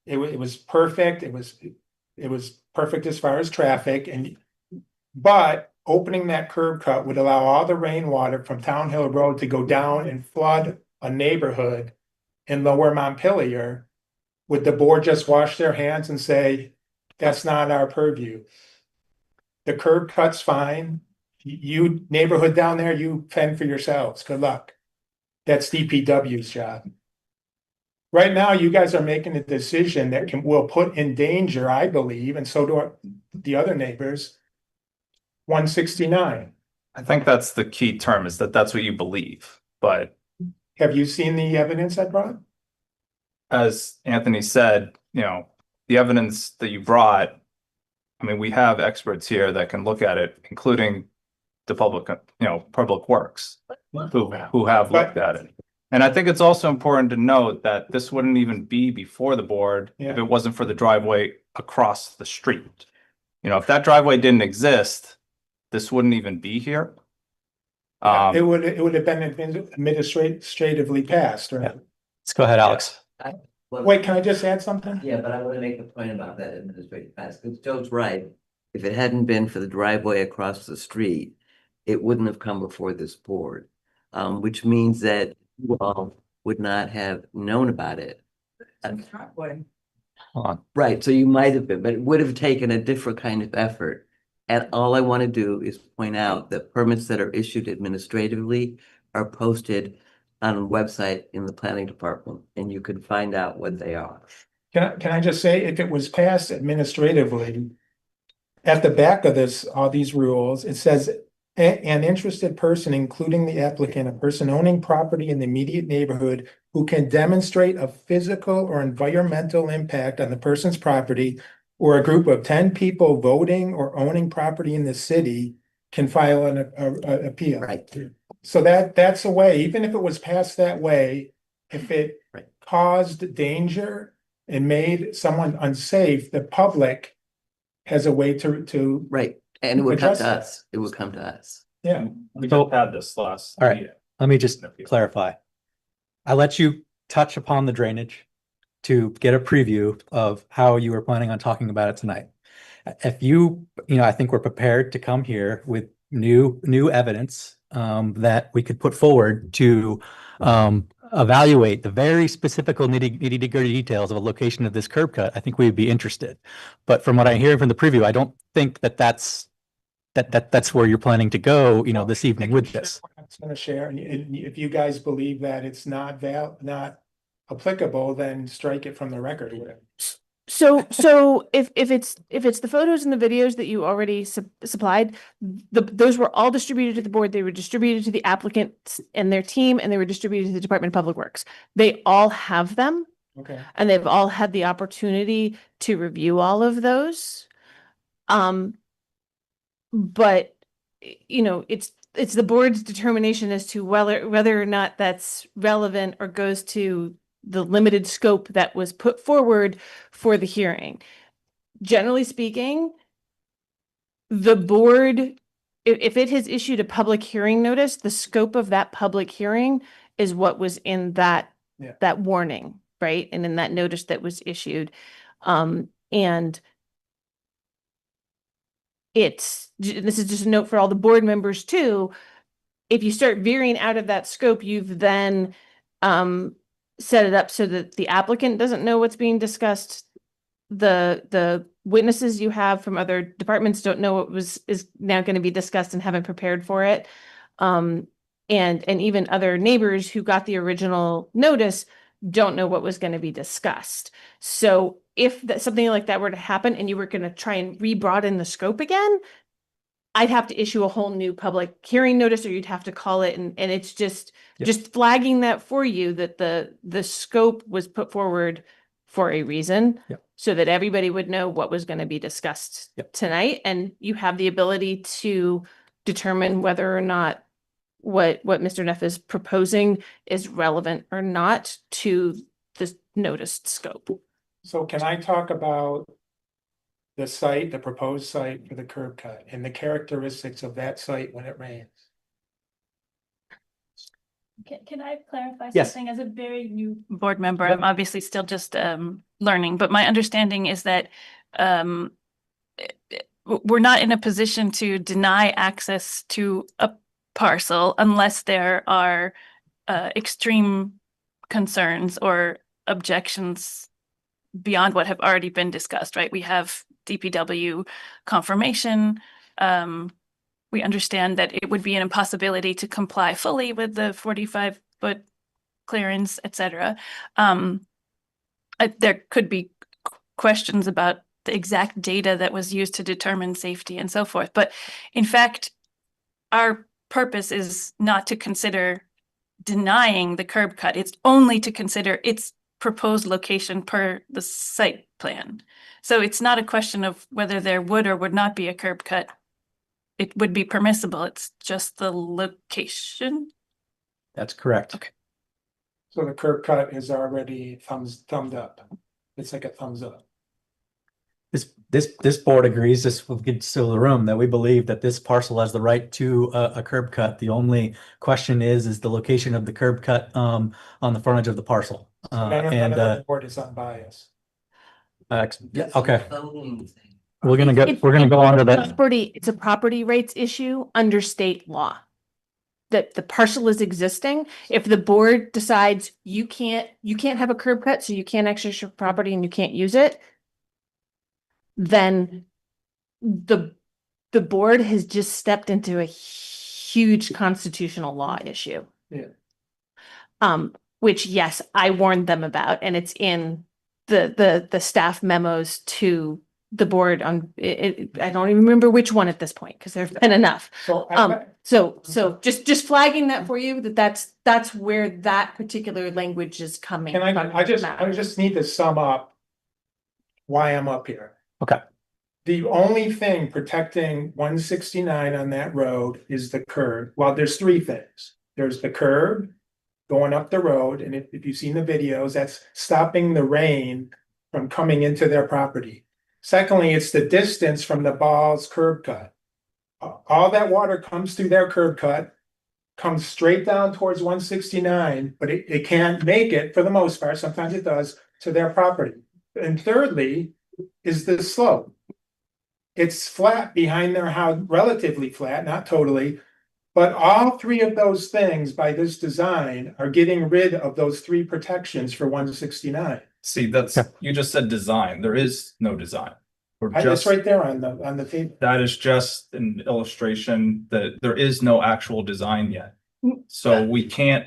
It was perfect. It was perfect as far as traffic but opening that curb cut would allow all the rainwater from Town Hill Road to go down and flood a neighborhood in Lower Montpelier. Would the board just wash their hands and say, that's not our purview? The curb cut's fine. You neighborhood down there, you fend for yourselves. Good luck. That's DPW's job. Right now, you guys are making a decision that will put in danger, I believe, and so do the other neighbors, 169.
I think that's the key term, is that that's what you believe. But
Have you seen the evidence I brought?
as Anthony said, the evidence that you brought, I mean, we have experts here that can look at it, including the public works, who have looked at it. And I think it's also important to note that this wouldn't even be before the board if it wasn't for the driveway across the street. If that driveway didn't exist, this wouldn't even be here.
It would have been administratively passed, right?
let's go ahead, Alex.
Wait, can I just add something?
Yeah, but I want to make a point about that administrative pass, because Joe's right. If it hadn't been for the driveway across the street, it wouldn't have come before this board, which means that you all would not have known about it.
Hold on.
Right, so you might have been, but it would have taken a different kind of effort. And all I want to do is point out that permits that are issued administratively are posted on a website in the planning department, and you can find out what they are.
Can I just say, if it was passed administratively, at the back of all these rules, it says, an interested person, including the applicant, a person owning property in the immediate neighborhood who can demonstrate a physical or environmental impact on the person's property, or a group of 10 people voting or owning property in the city, can file an appeal.
Right.
So that's a way, even if it was passed that way, if it caused danger and made someone unsafe, the public has a way to
Right, and it would come
address
to
that.
us. It would come to us.
Yeah.
We just had this last.
All right.
meeting.
Let me just clarify. I let you touch upon the drainage to get a preview of how you were planning on talking about it tonight. If I think we're prepared to come here with new evidence that we could put forward to evaluate the very specific nitty gritty details of a location of this curb cut. I think we'd be interested. But from what I hear from the preview, I don't think that's where you're planning to go, this evening with this.
I'm going to share, and if you guys believe that it's not applicable, then strike it from the record. or whatever.
So if it's the photos and the videos that you already supplied, those were all distributed to the board. They were distributed to the applicants and their team, and they were distributed to the Department of Public Works. They all have them.
Okay.
And they've all had the opportunity to review all of those. But it's the board's determination as to whether or not that's relevant or goes to the limited scope that was put forward for the hearing. Generally speaking, the board if it has issued a public hearing notice, the scope of that public hearing is what was in that,
Yeah.
that warning, right? And in that notice that was issued. And this is just a note for all the board members too. If you start veering out of that scope, you've then set it up so that the applicant doesn't know what's being discussed. The witnesses you have from other departments don't know what is now going to be discussed and haven't prepared for it. And even other neighbors who got the original notice don't know what was going to be discussed. So if something like that were to happen and you were going to try and re-broaden the scope again, I'd have to issue a whole new public hearing notice, or you'd have to call it, and it's just flagging that for you, that the scope was put forward for a reason.
Yep.
So that everybody would know what was going to be discussed tonight, and you have the ability to determine whether or not what Mr. Neff is proposing is relevant or not to the noticed scope.
So can I talk about the site, the proposed site for the curb cut and the characteristics of that site when it rains?
Can I clarify
Yes.
something? As a very new board member, I'm obviously still just learning, but my understanding is that we're not in a position to deny access to a parcel unless there are extreme concerns or objections beyond what have already been discussed, right? We have DPW confirmation. We understand that it would be an impossibility to comply fully with the 45-foot clearance, et cetera. There could be questions about the exact data that was used to determine safety and so forth. But in fact, our purpose is not to consider denying the curb cut. It's only to consider its proposed location per the site plan. So it's not a question of whether there would or would not be a curb cut. It would be permissible. It's just the location.
That's correct.
Okay.
So the curb cut is already thumbed up. It's like a thumbs up.
This board agrees, this will get to the room, that we believe that this parcel has the right to a curb cut. The only question is the location of the curb cut on the frontage of the parcel.
None of the board is unbiased.
Okay. We're gonna go on to that.
It's a property rights issue under state law. That the parcel is existing. If the board decides you can't have a curb cut, so you can't access your property and you can't use it, then the board has just stepped into a huge constitutional law issue.
Yeah.
Which, yes, I warned them about, and it's in the staff memos to the board on it. I don't even remember which one at this point because there've been enough. So just flagging that for you, that's where that particular language is coming from.
I just need to sum up why I'm up here.
Okay.
The only thing protecting 169 on that road is the curb. Well, there's three things. There's the curb going up the road, and if you've seen the videos, that's stopping the rain from coming into their property. Secondly, it's the distance from the Ball's curb cut. All that water comes through their curb cut, comes straight down towards 169, but it can't make it, for the most part, sometimes it does, to their property. And thirdly is the slope. It's flat behind their house, relatively flat, not totally, but all three of those things by this design are getting rid of those three protections for 169.
See, you just said design. There is no design.
It's right there on the table.
That is just an illustration that there is no actual design yet. So we can't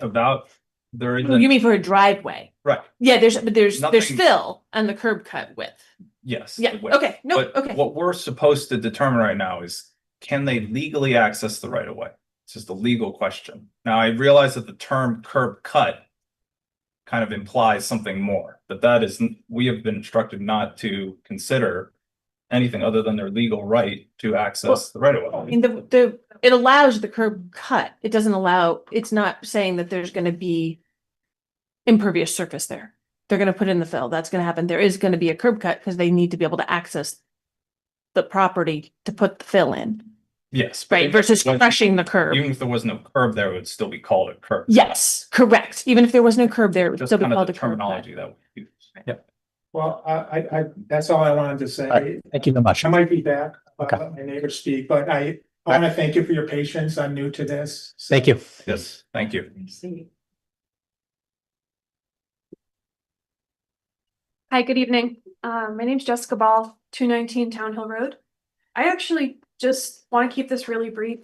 there isn't.
You mean for a driveway?
Right.
Yeah, there's
Nothing.
fill on the curb cut width.
Yes.
Yeah,
the width.
okay, no,
But
okay.
what we're supposed to determine right now is, can they legally access the right of way? It's just a legal question. Now, I realize that the term curb cut kind of implies something more, but we have been instructed not to consider anything other than their legal right to access the right of way.
I mean, it allows the curb cut. It doesn't allow, it's not saying that there's going to be impervious surface there. They're going to put in the fill. That's going to happen. There is going to be a curb cut because they need to be able to access the property to put the fill in.
Yes. but
right?
even
Versus
if there was-
crushing the curb.
Even if there was no curb there, it would still be called a curb.
Yes, correct. Even if there was no curb there, it would
Just
still be
kind of
called
the
a curb cut.
terminology that we use. Yep.
Well, that's all I wanted to say.
All right, thank you very much.
I might be back,
Okay.
let my neighbors speak, but I want to thank you for your patience. I'm new to this. so-
Thank you.
Yes, thank you.
Hi, good evening. My name's Jessica Ball, 219 Town Hill Road. I actually just want to keep this really brief.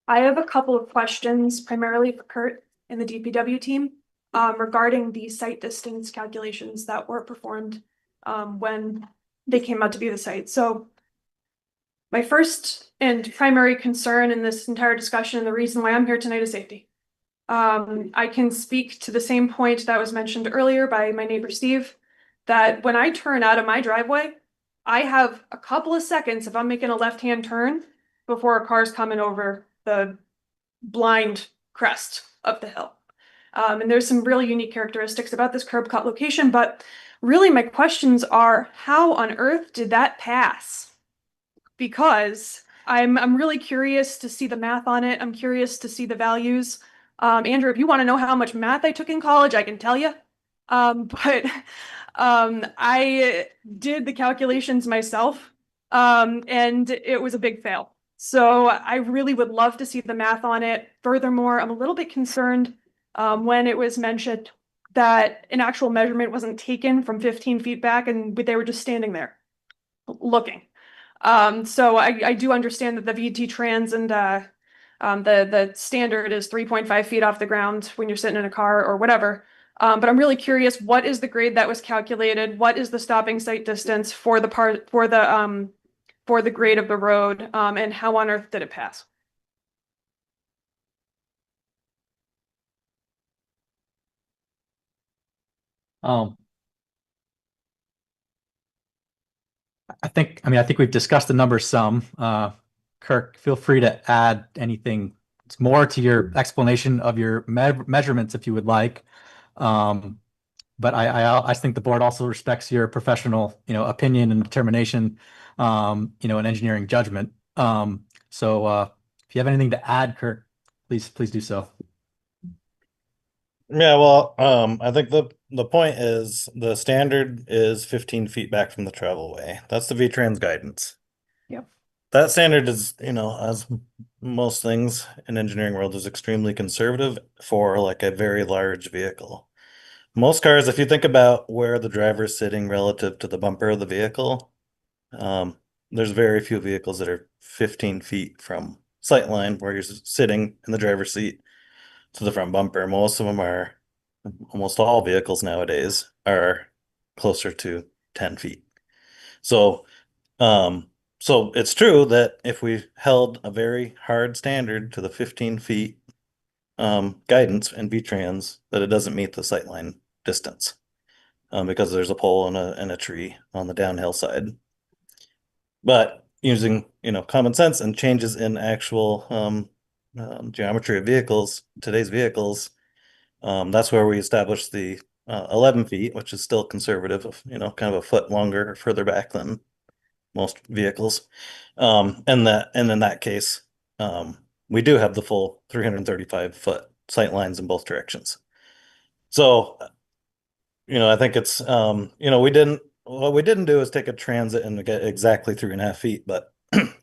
I have a couple of questions primarily for Kurt and the DPW team regarding the site distance calculations that were performed when they came out to view the site. So my first and primary concern in this entire discussion, and the reason why I'm here tonight, is safety. I can speak to the same point that was mentioned earlier by my neighbor Steve, that when I turn out of my driveway, I have a couple of seconds if I'm making a left-hand turn before a car's coming over the blind crest of the hill. And there's some really unique characteristics about this curb cut location, but really my questions are, how on earth did that pass? Because I'm really curious to see the math on it. I'm curious to see the values. Andrew, if you want to know how much math I took in college, I can tell you. But I did the calculations myself, and it was a big fail. So I really would love to see the math on it. Furthermore, I'm a little bit concerned when it was mentioned that an actual measurement wasn't taken from 15 feet back and they were just standing there looking. So I do understand that the VT trans and the standard is 3.5 feet off the ground when you're sitting in a car or whatever. But I'm really curious, what is the grade that was calculated? What is the stopping site distance for the grade of the road? And how on earth did it pass?
Um, I think we've discussed the numbers some. Kirk, feel free to add anything more to your explanation of your measurements if you would like. But I think the board also respects your professional, opinion and determination, and engineering judgment. So if you have anything to add, Kirk, please do so.
Yeah, well, I think the point is the standard is 15 feet back from the travel way. That's the VTrans guidance.
Yep.
That standard is, as most things in engineering world, is extremely conservative for like a very large vehicle. Most cars, if you think about where the driver's sitting relative to the bumper of the vehicle, there's very few vehicles that are 15 feet from sight line where you're sitting in the driver's seat to the front bumper. Most of them are, almost all vehicles nowadays are closer to 10 feet. So, so it's true that if we held a very hard standard to the 15 feet guidance in VTrans, that it doesn't meet the sightline distance because there's a pole and a tree on the downhill side. But using common sense and changes in actual geometry of vehicles, today's vehicles, that's where we established the 11 feet, which is still conservative, kind of a foot longer or further back than most vehicles. And in that case, we do have the full 335-foot sight lines in both directions. So, I think it's, what we didn't do is take a transit and get exactly 3.5 feet, but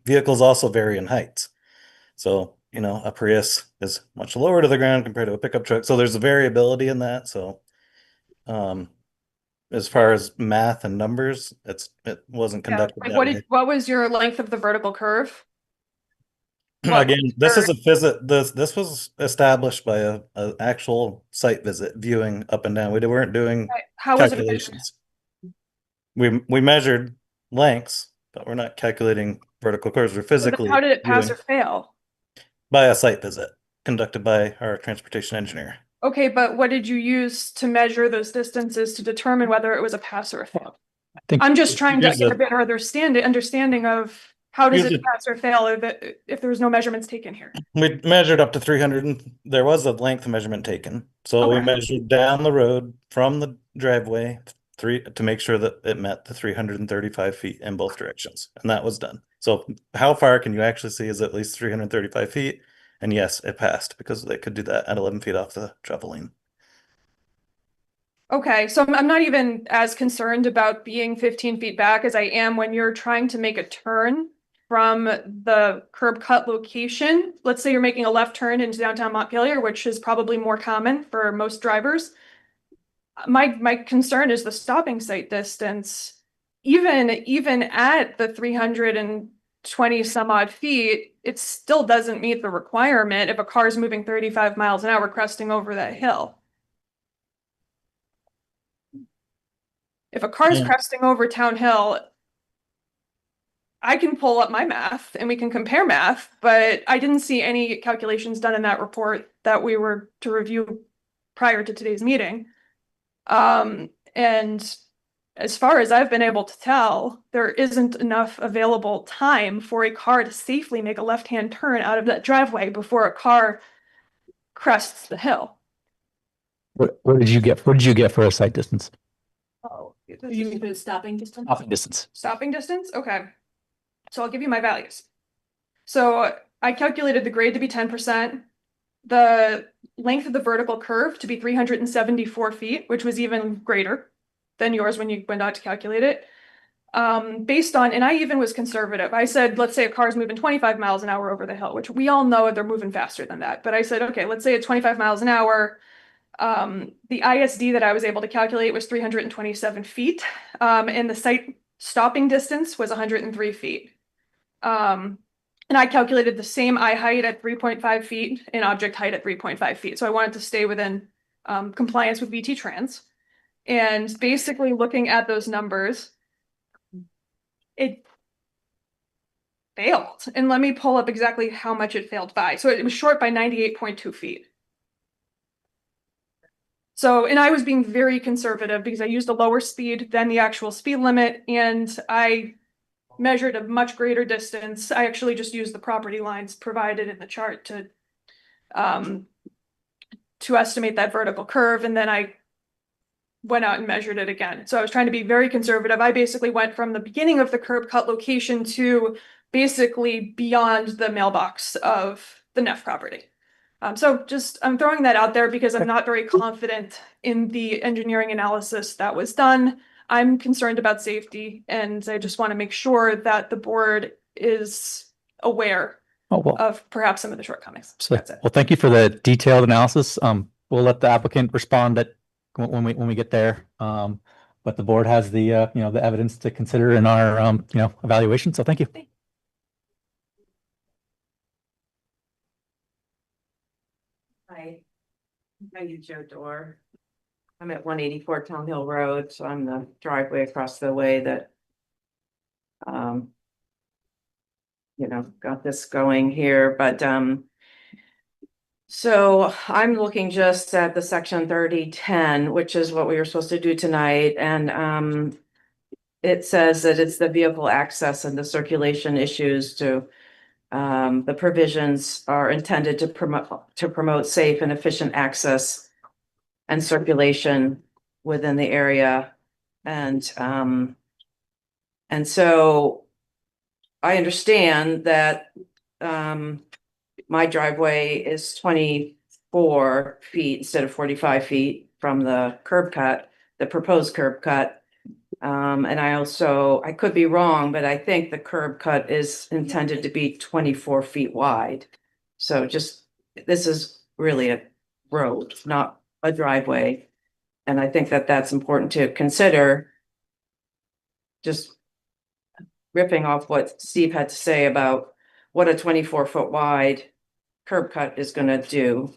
vehicles also vary in heights. So, a Prius is much lower to the ground compared to a pickup truck. So there's a variability in that. So, as far as math and numbers, it wasn't conducted
Like
that way.
what was your length of the vertical curve?
Again, this is a visit. This was established by a actual site visit, viewing up and down. We weren't doing
How was it?
calculations. We measured lengths, but we're not calculating vertical curves. We're physically
How did it pass or
viewing
fail?
by a site visit conducted by our transportation engineer.
Okay, but what did you use to measure those distances to determine whether it was a pass or a fail? I'm just trying to
Use
get a better understanding of how does
use
it pass or fail if there was no measurements taken here.
We measured up to 300 and there was a length measurement taken. So we
Okay.
measured down the road from the driveway to make sure that it met the 335 feet in both directions. And that was done. So how far can you actually see is at least 335 feet? And yes, it passed because they could do that at 11 feet off the travel lane.
Okay, so I'm not even as concerned about being 15 feet back as I am when you're trying to make a turn from the curb cut location. Let's say you're making a left turn into downtown Montpelier, which is probably more common for most drivers. My concern is the stopping site distance. Even at the 320 some odd feet, it still doesn't meet the requirement if a car is moving 35 miles an hour cresting over that hill. If a car's
Yeah.
cresting over Town Hill, I can pull up my math and we can compare math, but I didn't see any calculations done in that report that we were to review prior to today's meeting. And as far as I've been able to tell, there isn't enough available time for a car to safely make a left-hand turn out of that driveway before a car crests the hill.
What did you get? What did you get for a sight distance?
Oh,
You mean the stopping distance?
Stopping distance.
stopping distance? Okay. So I'll give you my values. So I calculated the grade to be 10%, the length of the vertical curve to be 374 feet, which was even greater than yours when you went out to calculate it. Based on, and I even was conservative. I said, let's say a car is moving 25 miles an hour over the hill, which we all know they're moving faster than that. But I said, okay, let's say at 25 miles an hour. The ISD that I was able to calculate was 327 feet, and the site stopping distance was 103 feet. And I calculated the same eye height at 3.5 feet and object height at 3.5 feet. So I wanted to stay within compliance with VT Trans. And basically looking at those numbers, it failed. And let me pull up exactly how much it failed by. So it was short by 98.2 feet. So, and I was being very conservative because I used a lower speed than the actual speed limit, and I measured a much greater distance. I actually just used the property lines provided in the chart to estimate that vertical curve, and then I went out and measured it again. So I was trying to be very conservative. I basically went from the beginning of the curb cut location to basically beyond the mailbox of the Neff property. So just, I'm throwing that out there because I'm not very confident in the engineering analysis that was done. I'm concerned about safety, and I just want to make sure that the board is aware of perhaps some of the shortcomings. That's it.
Well, thank you for the detailed analysis. We'll let the applicant respond that when we get there. But the board has the the evidence to consider in our evaluation. So thank you.
Hi, my name's Joe Dorr. I'm at 184 Town Hill Road, so I'm the driveway across the way that got this going here, but so I'm looking just at the section 3010, which is what we were supposed to do tonight, and it says that it's the vehicle access and the circulation issues to the provisions are intended to promote safe and efficient access and circulation within the area. And so I understand that my driveway is 24 feet instead of 45 feet from the curb cut, the proposed curb cut. And I could be wrong, but I think the curb cut is intended to be 24 feet wide. So this is really a road, not a driveway. And I think that that's important to consider. Just ripping off what Steve had to say about what a 24-foot wide curb cut is going to do.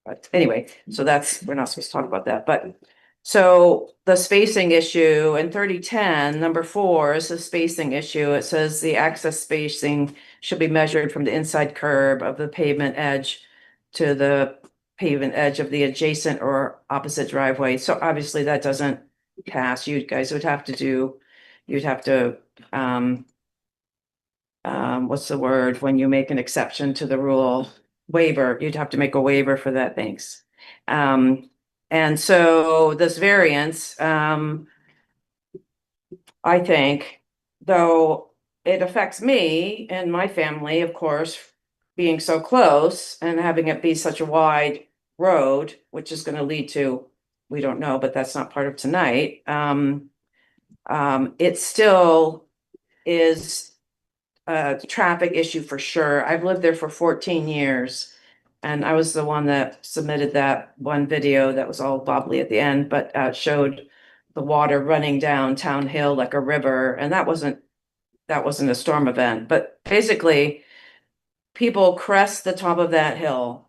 But anyway, so we're not supposed to talk about that, but so the spacing issue in 3010, number 4 is the spacing issue. It says the access spacing should be measured from the inside curb of the pavement edge to the pavement edge of the adjacent or opposite driveway. So obviously that doesn't pass. You guys would have to what's the word when you make an exception to the rule? Waiver. You'd have to make a waiver for that. Thanks. And so this variance, I think, though it affects me and my family, of course, being so close and having it be such a wide road, which is gonna lead to, we don't know, but that's not part of tonight. It still is a traffic issue for sure. I've lived there for 14 years. And I was the one that submitted that one video that was all bobbly at the end, but showed the water running down Town Hill like a river, and that wasn't a storm event, but basically people crest the top of that hill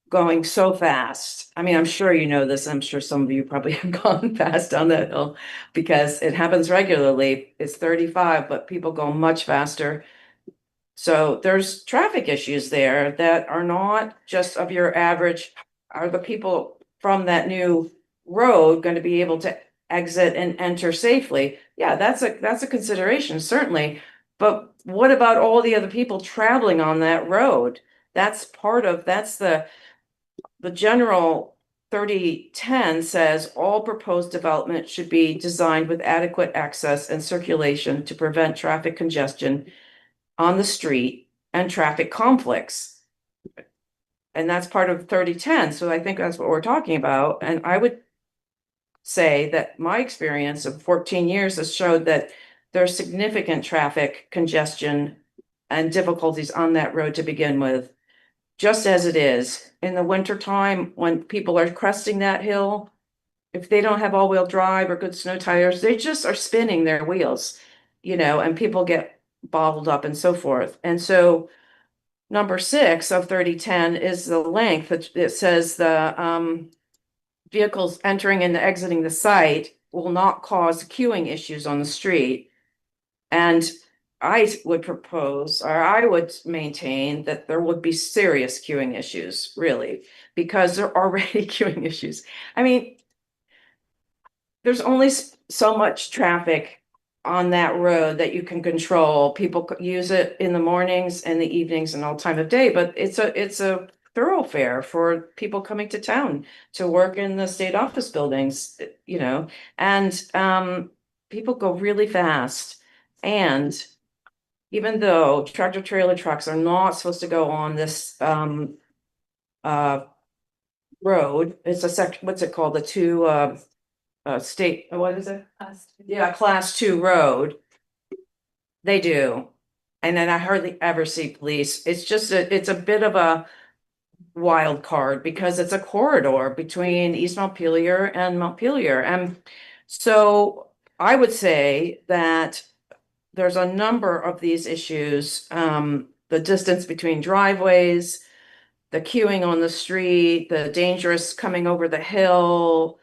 going so fast. I mean, I'm sure you know this. I'm sure some of you probably have gone fast down that hill because it happens regularly. It's 35, but people go much faster. So there's traffic issues there that are not just of your average. Are the people from that new road going to be able to exit and enter safely? Yeah, that's a consideration, certainly. But what about all the other people traveling on that road? That's the general 3010 says all proposed development should be designed with adequate access and circulation to prevent traffic congestion on the street and traffic conflicts. And that's part of 3010. So I think that's what we're talking about. And I would say that my experience of 14 years has showed that there's significant traffic congestion and difficulties on that road to begin with, just as it is in the wintertime when people are cresting that hill. If they don't have all-wheel drive or good snow tires, they just are spinning their wheels, and people get bottled up and so forth. And so number 6 of 3010 is the length. It says the vehicles entering and exiting the site will not cause queuing issues on the street. And I would propose, or I would maintain that there would be serious queuing issues, really, because there are already queuing issues. I mean, there's only so much traffic on that road that you can control. People use it in the mornings and the evenings and all time of day, but it's a thoroughfare for people coming to town to work in the state office buildings, and people go really fast. And even though tractor trailer trucks are not supposed to go on this road, it's what's it called? The two state, what is it? Yeah, class 2 road. They do. And then I hardly ever see police. It's a bit of a wild card because it's a corridor between East Montpelier and Montpelier. And so I would say that there's a number of these issues, the distance between driveways, the queuing on the street, the dangerous coming over the hill,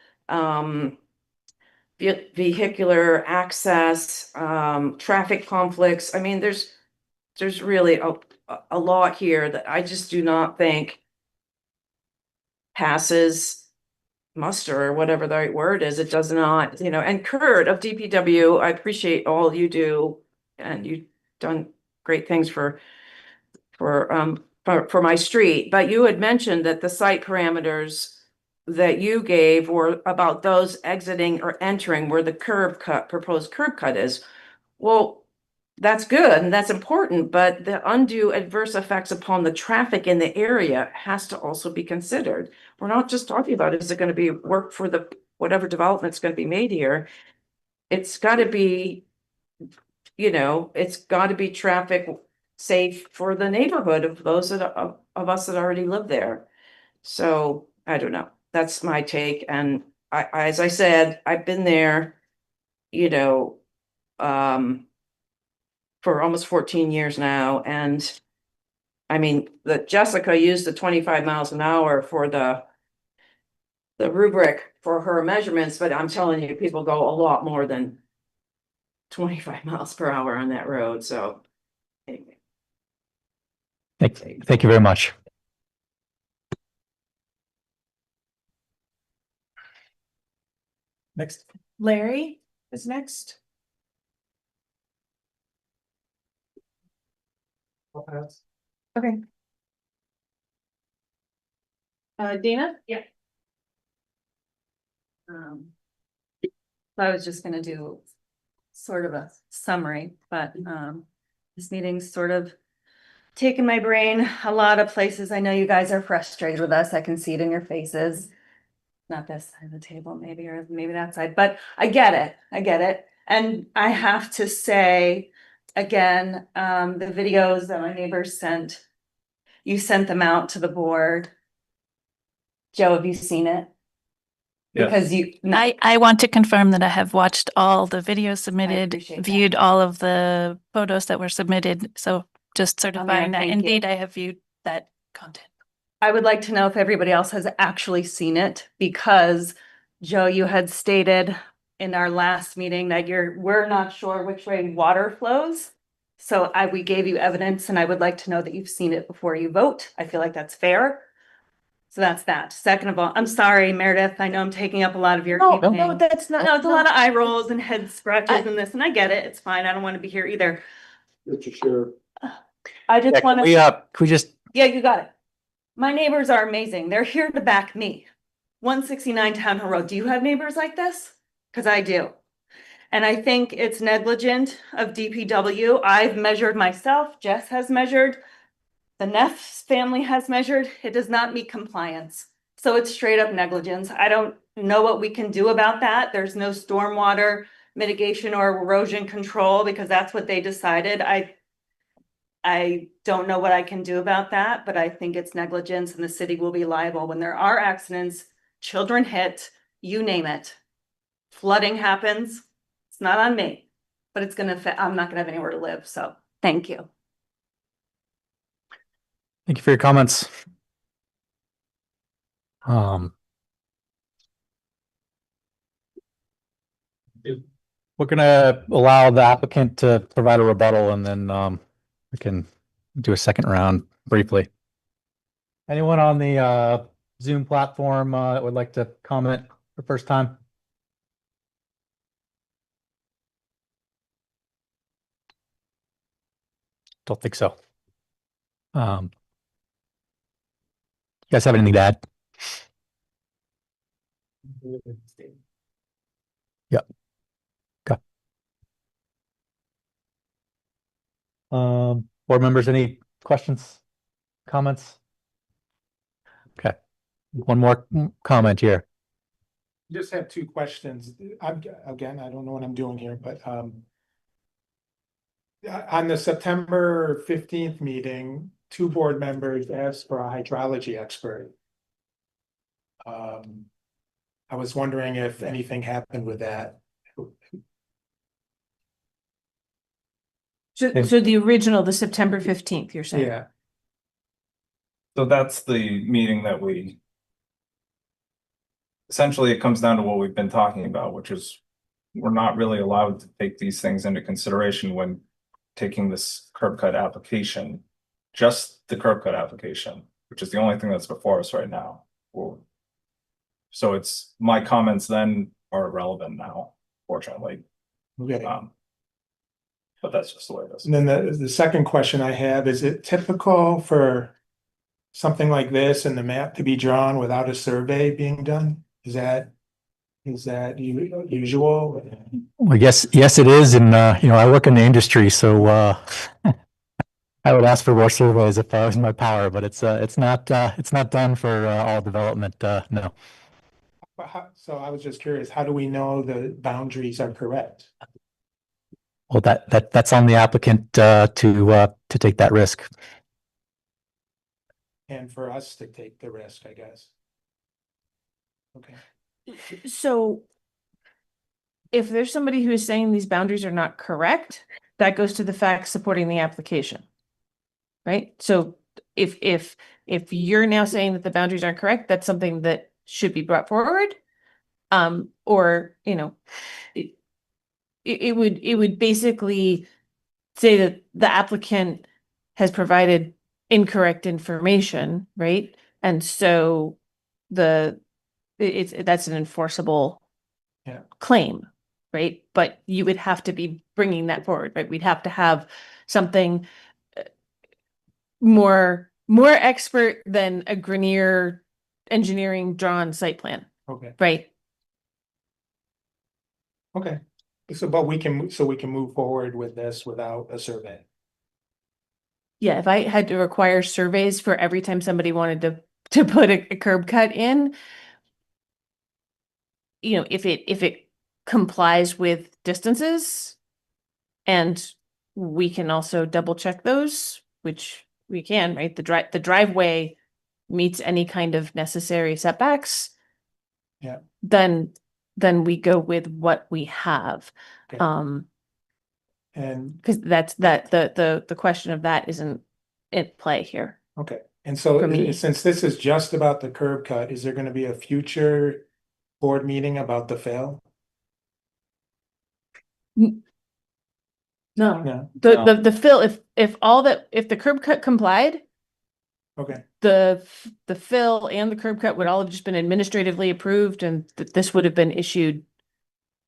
vehicular access, traffic conflicts. I mean, there's really a lot here that I just do not think passes muster, or whatever the right word is. It does not, and Kurt of DPW, I appreciate all you do, and you've done great things for my street, but you had mentioned that the site parameters that you gave were about those exiting or entering where the proposed curb cut is. Well, that's good and that's important, but the undue adverse effects upon the traffic in the area has to also be considered. We're not just talking about, is it going to be work for the whatever development's going to be made here? It's got to be, it's got to be traffic safe for the neighborhood of those of us that already live there. So I don't know. That's my take. And as I said, I've been there, for almost 14 years now. And I mean, Jessica used the 25 miles an hour for the rubric for her measurements, but I'm telling you, people go a lot more than 25 miles per hour on that road. So anyway.
Thank you very much.
Next.
Larry is next. Okay. Dana?
Yeah. I was just gonna do
sort of a summary, but this meeting's sort of taken my brain a lot of places. I know you guys are frustrated with us. I can see it in your faces. Not this side of the table, maybe, or maybe that side, but I get it. I get it. And I have to say, again, the videos that my neighbors sent, you sent them out to the board. Joe, have you seen it? Because you,
I want to confirm that I have watched all the videos submitted,
appreciate that.
viewed all of the photos that were submitted. So just certifying that
thank you.
indeed I have viewed that content.
I would like to know if everybody else has actually seen it, because Joe, you had stated in our last meeting that we're not sure which way water flows. So we gave you evidence, and I would like to know that you've seen it before you vote. I feel like that's fair. So that's that. Second of all, I'm sorry, Meredith. I know I'm taking up a lot of your evening.
No, that's not.
No, it's a lot of eye rolls and head scratches and this, and I get it. It's fine. I don't want to be here either.
Mr. Chair.
I just want to.
Can we just,
Yeah, you got it. My neighbors are amazing. They're here to back me. 169 Town Hill Road. Do you have neighbors like this? Because I do. And I think it's negligent of DPW. I've measured myself. Jess has measured. The Neff's family has measured. It does not meet compliance. So it's straight up negligence. I don't know what we can do about that. There's no stormwater mitigation or erosion control because that's what they decided. I don't know what I can do about that, but I think it's negligence and the city will be liable when there are accidents, children hit, you name it. Flooding happens. It's not on me, but it's I'm not gonna have anywhere to live. So thank you.
thank you for your comments. We're gonna allow the applicant to provide a rebuttal, and then we can do a second round briefly. Anyone on the Zoom platform that would like to comment for first time? Don't think so. You guys have anything to add? Yep. Okay. Board members, any questions, comments? Okay. One more comment here.
Just have two questions. Again, I don't know what I'm doing here, but on the September 15th meeting, two board members asked for a hydrology expert. I was wondering if anything happened with that.
So the original, the September 15th, you're saying?
Yeah.
So that's the meeting that essentially it comes down to what we've been talking about, which is we're not really allowed to take these things into consideration when taking this curb cut application, just the curb cut application, which is the only thing that's before us right now. So it's my comments then are irrelevant now, fortunately.
Okay.
But that's just the way it is.
And then the second question I have, is it typical for something like this and the map to be drawn without a survey being done? Is that usual?
Well, yes, it is. And, I work in the industry, so, I would ask for more surveys if I was in my power, but it's not done for, all development. No.
So I was just curious, how do we know the boundaries are correct?
Well, that's on the applicant, to take that risk.
And for us to take the risk, I guess. Okay.
So if there's somebody who is saying these boundaries are not correct, that goes to the facts supporting the application. Right? So if you're now saying that the boundaries aren't correct, that's something that should be brought forward. Or, it would basically say that the applicant has provided incorrect information, right? And so that's an enforceable claim, right? But you would have to be bringing that forward, right? We'd have to have something more expert than a Grenier engineering drawn site plan.
Okay.
Right.
Okay. So, but we can move forward with this without a survey.
Yeah, if I had to require surveys for every time somebody wanted to put a curb cut in, you know, if it complies with distances, and we can also double check those, which we can, right? The driveway meets any kind of necessary setbacks.
Yeah.
Then we go with what we have.
Okay. And
Because the question of that isn't at play here.
okay, and so
For me.
since this is just about the curb cut, is there going to be a future board meeting about the fill?
No.
No.
The fill, if the curb cut complied,
Okay.
the fill and the curb cut would all have just been administratively approved, and this would have been issued,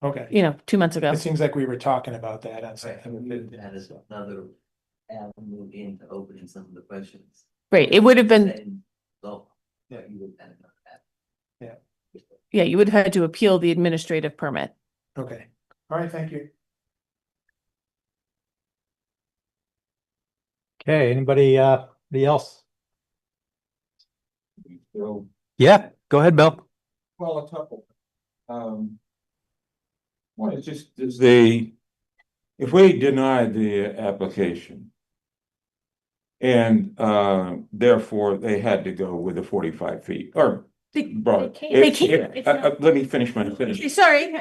Okay.
you know, 2 months ago.
It seems like we were talking about that on
That is another avenue into opening some of the questions.
Right, it would have been,
So, yeah, you would have done that.
yeah, you would have had to appeal the administrative permit.
Okay. All right. Thank you.
Okay, anybody else?
So,
Yeah, go ahead, Bill.
well, a couple. One is just if we deny the application and therefore they had to go with the 45 feet or broad.
they can't.
Let me finish my sentence.
Sorry,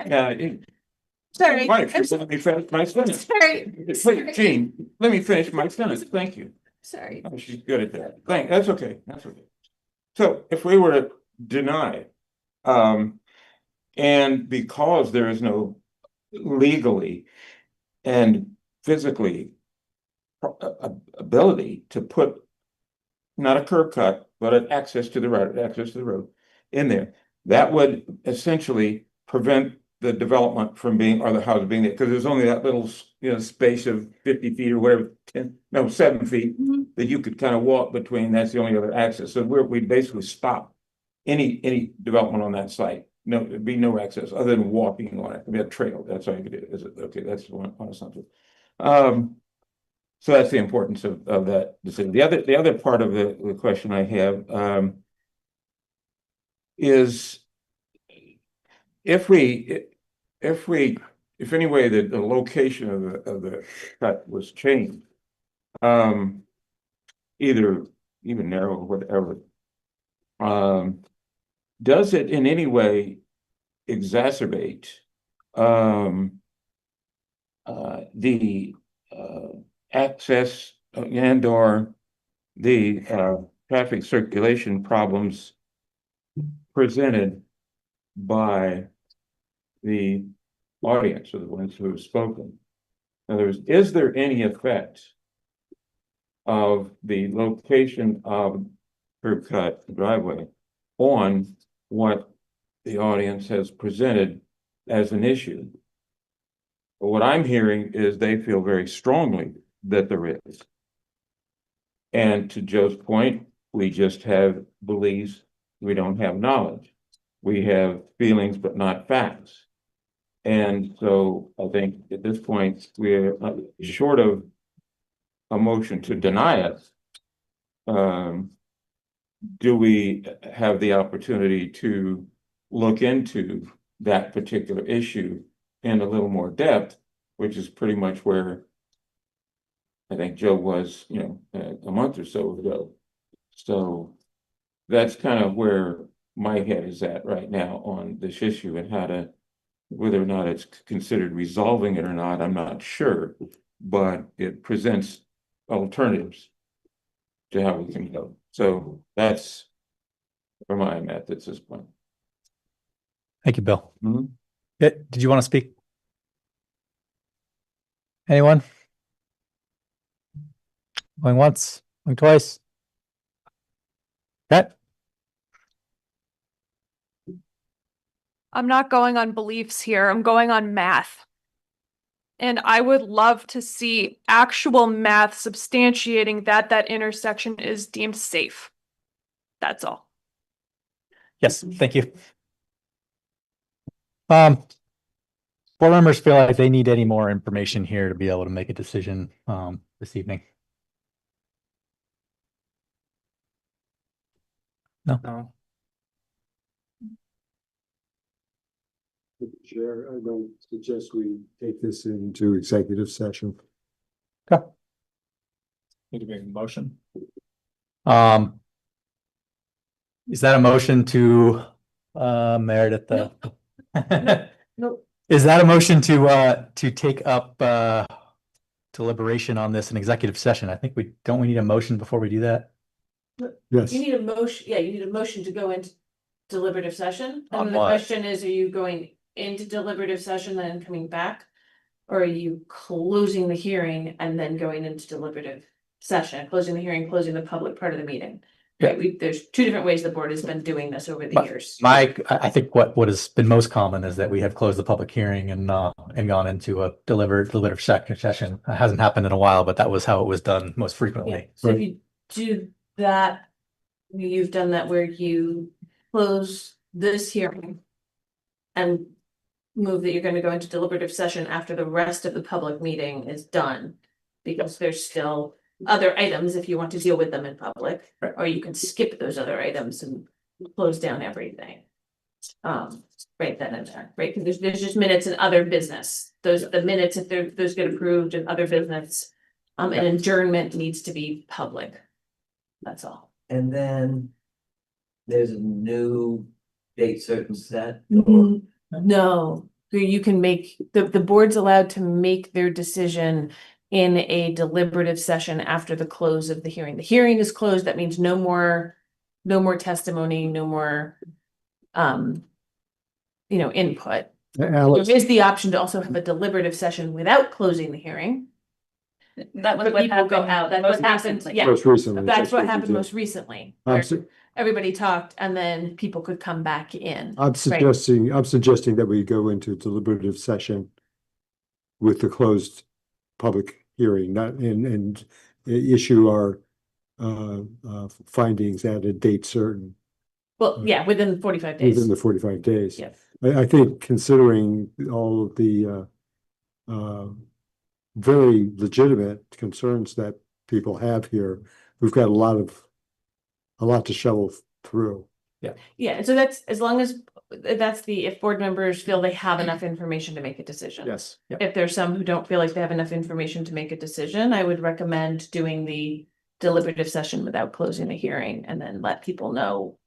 sorry.
Why don't you let me finish my sentence?
Sorry.
Please, Jean, let me finish my sentence. Thank you.
Sorry.
Oh, she's good at that. That's okay. That's okay. So if we were to deny, and because there is no legally and physically ability to put not a curb cut, but an access to the road in there, that would essentially prevent the development from being, or the house being there, because there's only that little, space of 50 feet or whatever, 7 feet that you could kind of walk between. That's the only other access. So we basically stop any development on that site. No, there'd be no access other than walking on it. It'd be a trail. That's all you could do. Is it okay? That's one assumption. So that's the importance of that decision. The other part of the question I have is if any way that the location of the cut was changed, either even narrow or whatever, does it in any way exacerbate the access and or the traffic circulation problems presented by the audience or the ones who have spoken? In other words, is there any effect of the location of curb cut driveway on what the audience has presented as an issue? But what I'm hearing is they feel very strongly that there is. And to Joe's point, we just have beliefs, we don't have knowledge. We have feelings, but not facts. And so I think at this point, we're short of a motion to deny it. Do we have the opportunity to look into that particular issue in a little more depth, which is pretty much where I think Joe was, a month or so ago. So that's kind of where my head is at right now on this issue, and whether or not it's considered resolving it or not, I'm not sure, but it presents alternatives to how we can go. So that's where I'm at this point.
Thank you, Bill.
Mhm.
Yeah, did you want to speak? Anyone? Going once, going twice? That
I'm not going on beliefs here. I'm going on math. And I would love to see actual math substantiating that intersection is deemed safe. That's all.
Yes, thank you. board members feel like they need any more information here to be able to make a decision this evening? No.
Chair, I don't suggest we take this into executive session.
Need to make a motion.
Is that a motion to Meredith?
Nope.
Is that a motion to take up deliberation on this in executive session? I think we need a motion before we do that.
Yes.
You need a motion, yeah, you need a motion to go into deliberative session.
On
And the
what?
question is, are you going into deliberative session and then coming back? Or are you closing the hearing and then going into deliberative session, closing the hearing, closing the public part of the meeting? Right, there's two different ways the board has been doing this over the years.
I think what has been most common is that we have closed the public hearing and gone into a deliberative session. It hasn't happened in a while, but that was how it was done most
Yeah,
frequently.
so if you do that, you've done that where you close this hearing and move that you're gonna go into deliberative session after the rest of the public meeting is done. Because there's still other items if you want to deal with them in public, or you can skip those other items and close down everything. Right then and there, right? Because there's just minutes and other business. The minutes, if those get approved and other business. An adjournment needs to be public. That's all.
And then there's a new date certain set.
No, you can make, the board's allowed to make their decision in a deliberative session after the close of the hearing. The hearing is closed, that means no more testimony, no more input.
Alex,
There is the option to also have a deliberative session without closing the hearing.
That was
But
what
people go
happened.
out, that's what happened,
recently.
yeah.
most recently.
That's what
we
happened
did.
most recently.
I'm
where
su-
Everybody talked and then people could come back in.
I'm suggesting that we go into deliberative session with the closed public hearing, not and issue our findings at a date certain
Well, yeah, within 45 days.
within the 45 days.
Yes.
I think considering all of the very legitimate concerns that people have here, we've got a lot to shovel through.
Yeah, and so that's, as long as, if board members feel they have enough information to make a decision.
Yes.
If there's some who don't feel like they have enough information to make a decision, I would recommend doing the deliberative session without closing the hearing and then let people know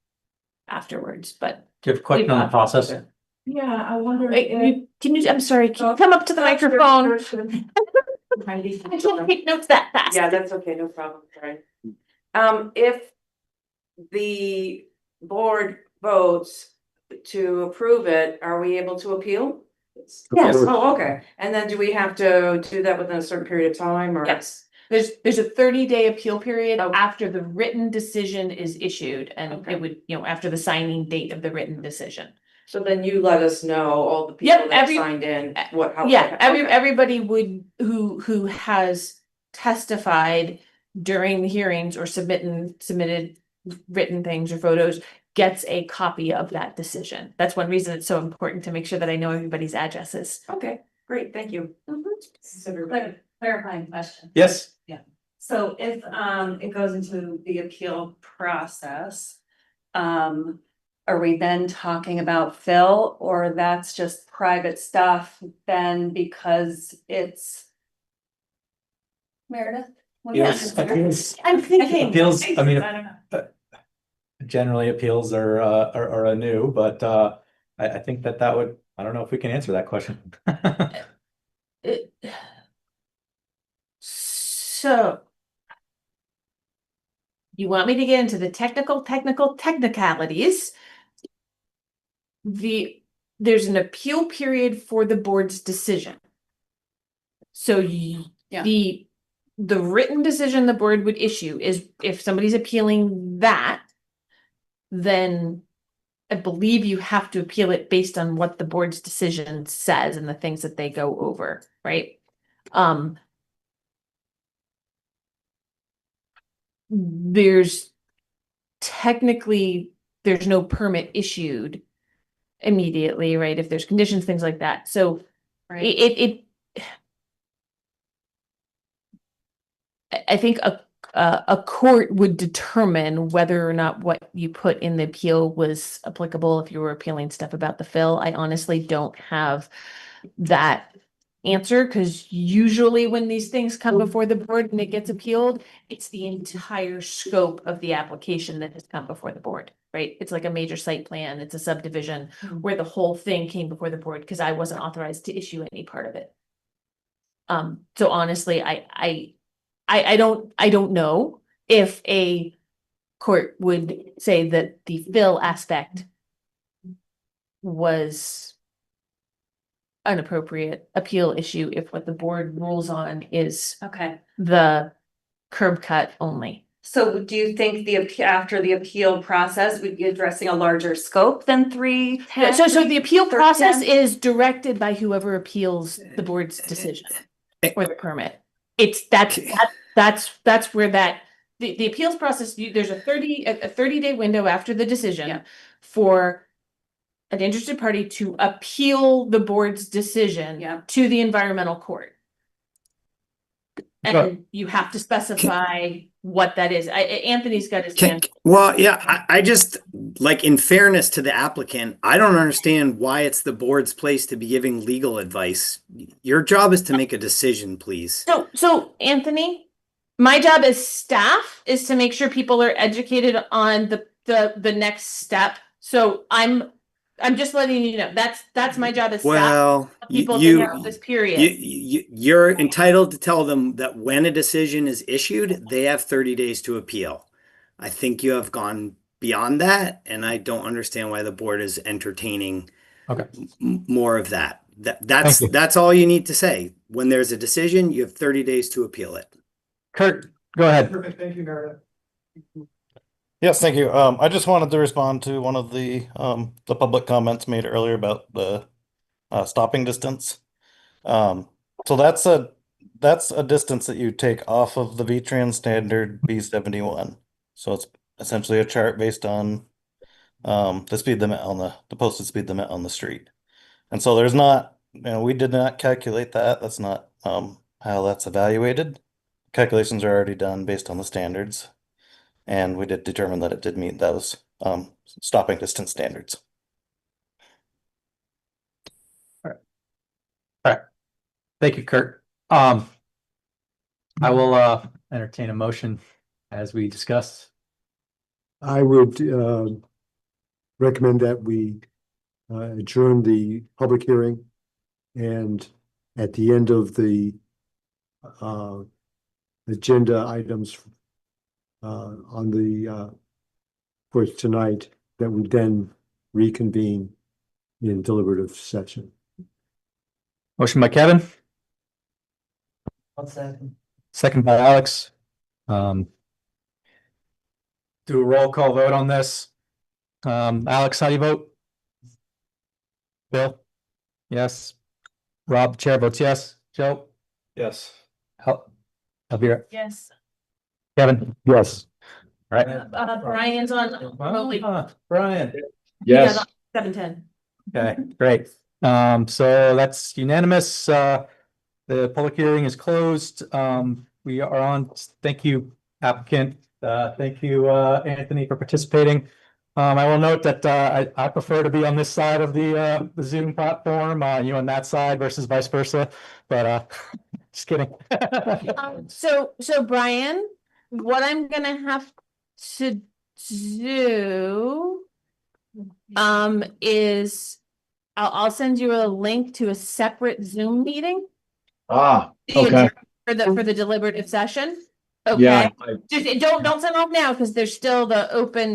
afterwards, but.
Do you have a question on the process?
Yeah, I wonder.
I'm sorry, can you come up to the microphone? I can't take notes that fast.
Yeah, that's okay, no problem, sorry. If the board votes to approve it, are we able to appeal?
Yes.
Oh, okay, and then do we have to do that within a certain period of time, or?
Yes, there's a 30-day appeal period
Okay.
after the written decision is issued, and
Okay.
it would, after the signing date of the written decision.
So then you let us know, all the people
Yep,
that signed in, how.
Yeah,
okay.
everybody who has testified during the hearings or submitted written things or photos gets a copy of that decision. That's one reason it's so important to make sure that I know everybody's addresses.
Okay, great, thank you.
Clarifying question.
Yes.
So if it goes into the appeal process, are we then talking about Phil, or that's just private stuff then because it's Meredith? I'm thinking.
Appeals, I mean,
I don't know.
generally appeals are new, but I think that would, I don't know if we can answer that question.
So. You want me to get into the technicalities? There's an appeal period for the board's decision. So the written decision the board would issue is, if somebody's appealing that, then I believe you have to appeal it based on what the board's decision says and the things that they go over, right? There's no permit issued immediately, right? If there's conditions, things like that. So I think a court would determine whether or not what you put in the appeal was applicable if you were appealing stuff about the fill. I honestly don't have that answer, because usually when these things come before the board and it gets appealed, it's the entire scope of the application that has come before the board, right? It's like a major site plan, it's a subdivision where the whole thing came before the board, because I wasn't authorized to issue any part of it. So honestly, I don't know if a court would say that the fill aspect was an appropriate appeal issue if what the board rules on is
Okay.
the curb cut only.
So do you think after the appeal process, we'd be addressing a larger scope than 310?
So the appeal process
310?
is directed by whoever appeals the board's decision or the permit. That's where the appeals process, there's a 30-day window after the decision for an interested party to appeal the board's decision to the environmental court. And you have to specify what that is. Anthony's got his hand.
Well, yeah, I just, like, in fairness to the applicant, I don't understand why it's the board's place to be giving legal advice. Your job is to make a decision, please.
So Anthony, my job as staff is to make sure people are educated on the next step. So I'm just letting you know, that's my job as staff.
Well,
People figure out this period.
You're entitled to tell them that when a decision is issued, they have 30 days to appeal. I think you have gone beyond that, and I don't understand why the board is entertaining more of that. That's all you need to say. When there's a decision, you have 30 days to appeal it.
Kurt, go ahead.
Perfect. Thank you, Meredith.
Yes, thank you. I just wanted to respond to one of the public comments made earlier about the stopping distance. So that's a distance that you take off of the V-Trans standard B71. So it's essentially a chart based on the speed limit on the posted speed limit on the street. And so there's not, we did not calculate that. That's not how that's evaluated. Calculations are already done based on the standards. And we did determine that it did meet those stopping distance standards.
All right. Thank you, Kurt. I will entertain a motion as we discussed.
I would recommend that we adjourn the public hearing, and at the end of the agenda items on the for tonight, that we then reconvene in deliberative session.
Motion by Kevin.
One second.
Second by Alex. Do a roll call vote on this. Alex, how do you vote? Bill? Yes. Rob, the chair votes yes. Joe?
Yes.
Elvira?
Yes.
Kevin? Yes. All right.
Brian's on.
Brian?
Yes. 7:10.
Okay, great. So that's unanimous. The public hearing is closed. We are on. Thank you, applicant. Thank you, Anthony, for participating. I will note that I prefer to be on this side of the Zoom platform, you on that side versus vice versa. But just kidding.
So Brian, what I'm gonna have to do is I'll send you a link to a separate Zoom meeting.
Okay.
For the deliberative session. Okay.
Yeah.
Just don't send off now, because there's still the open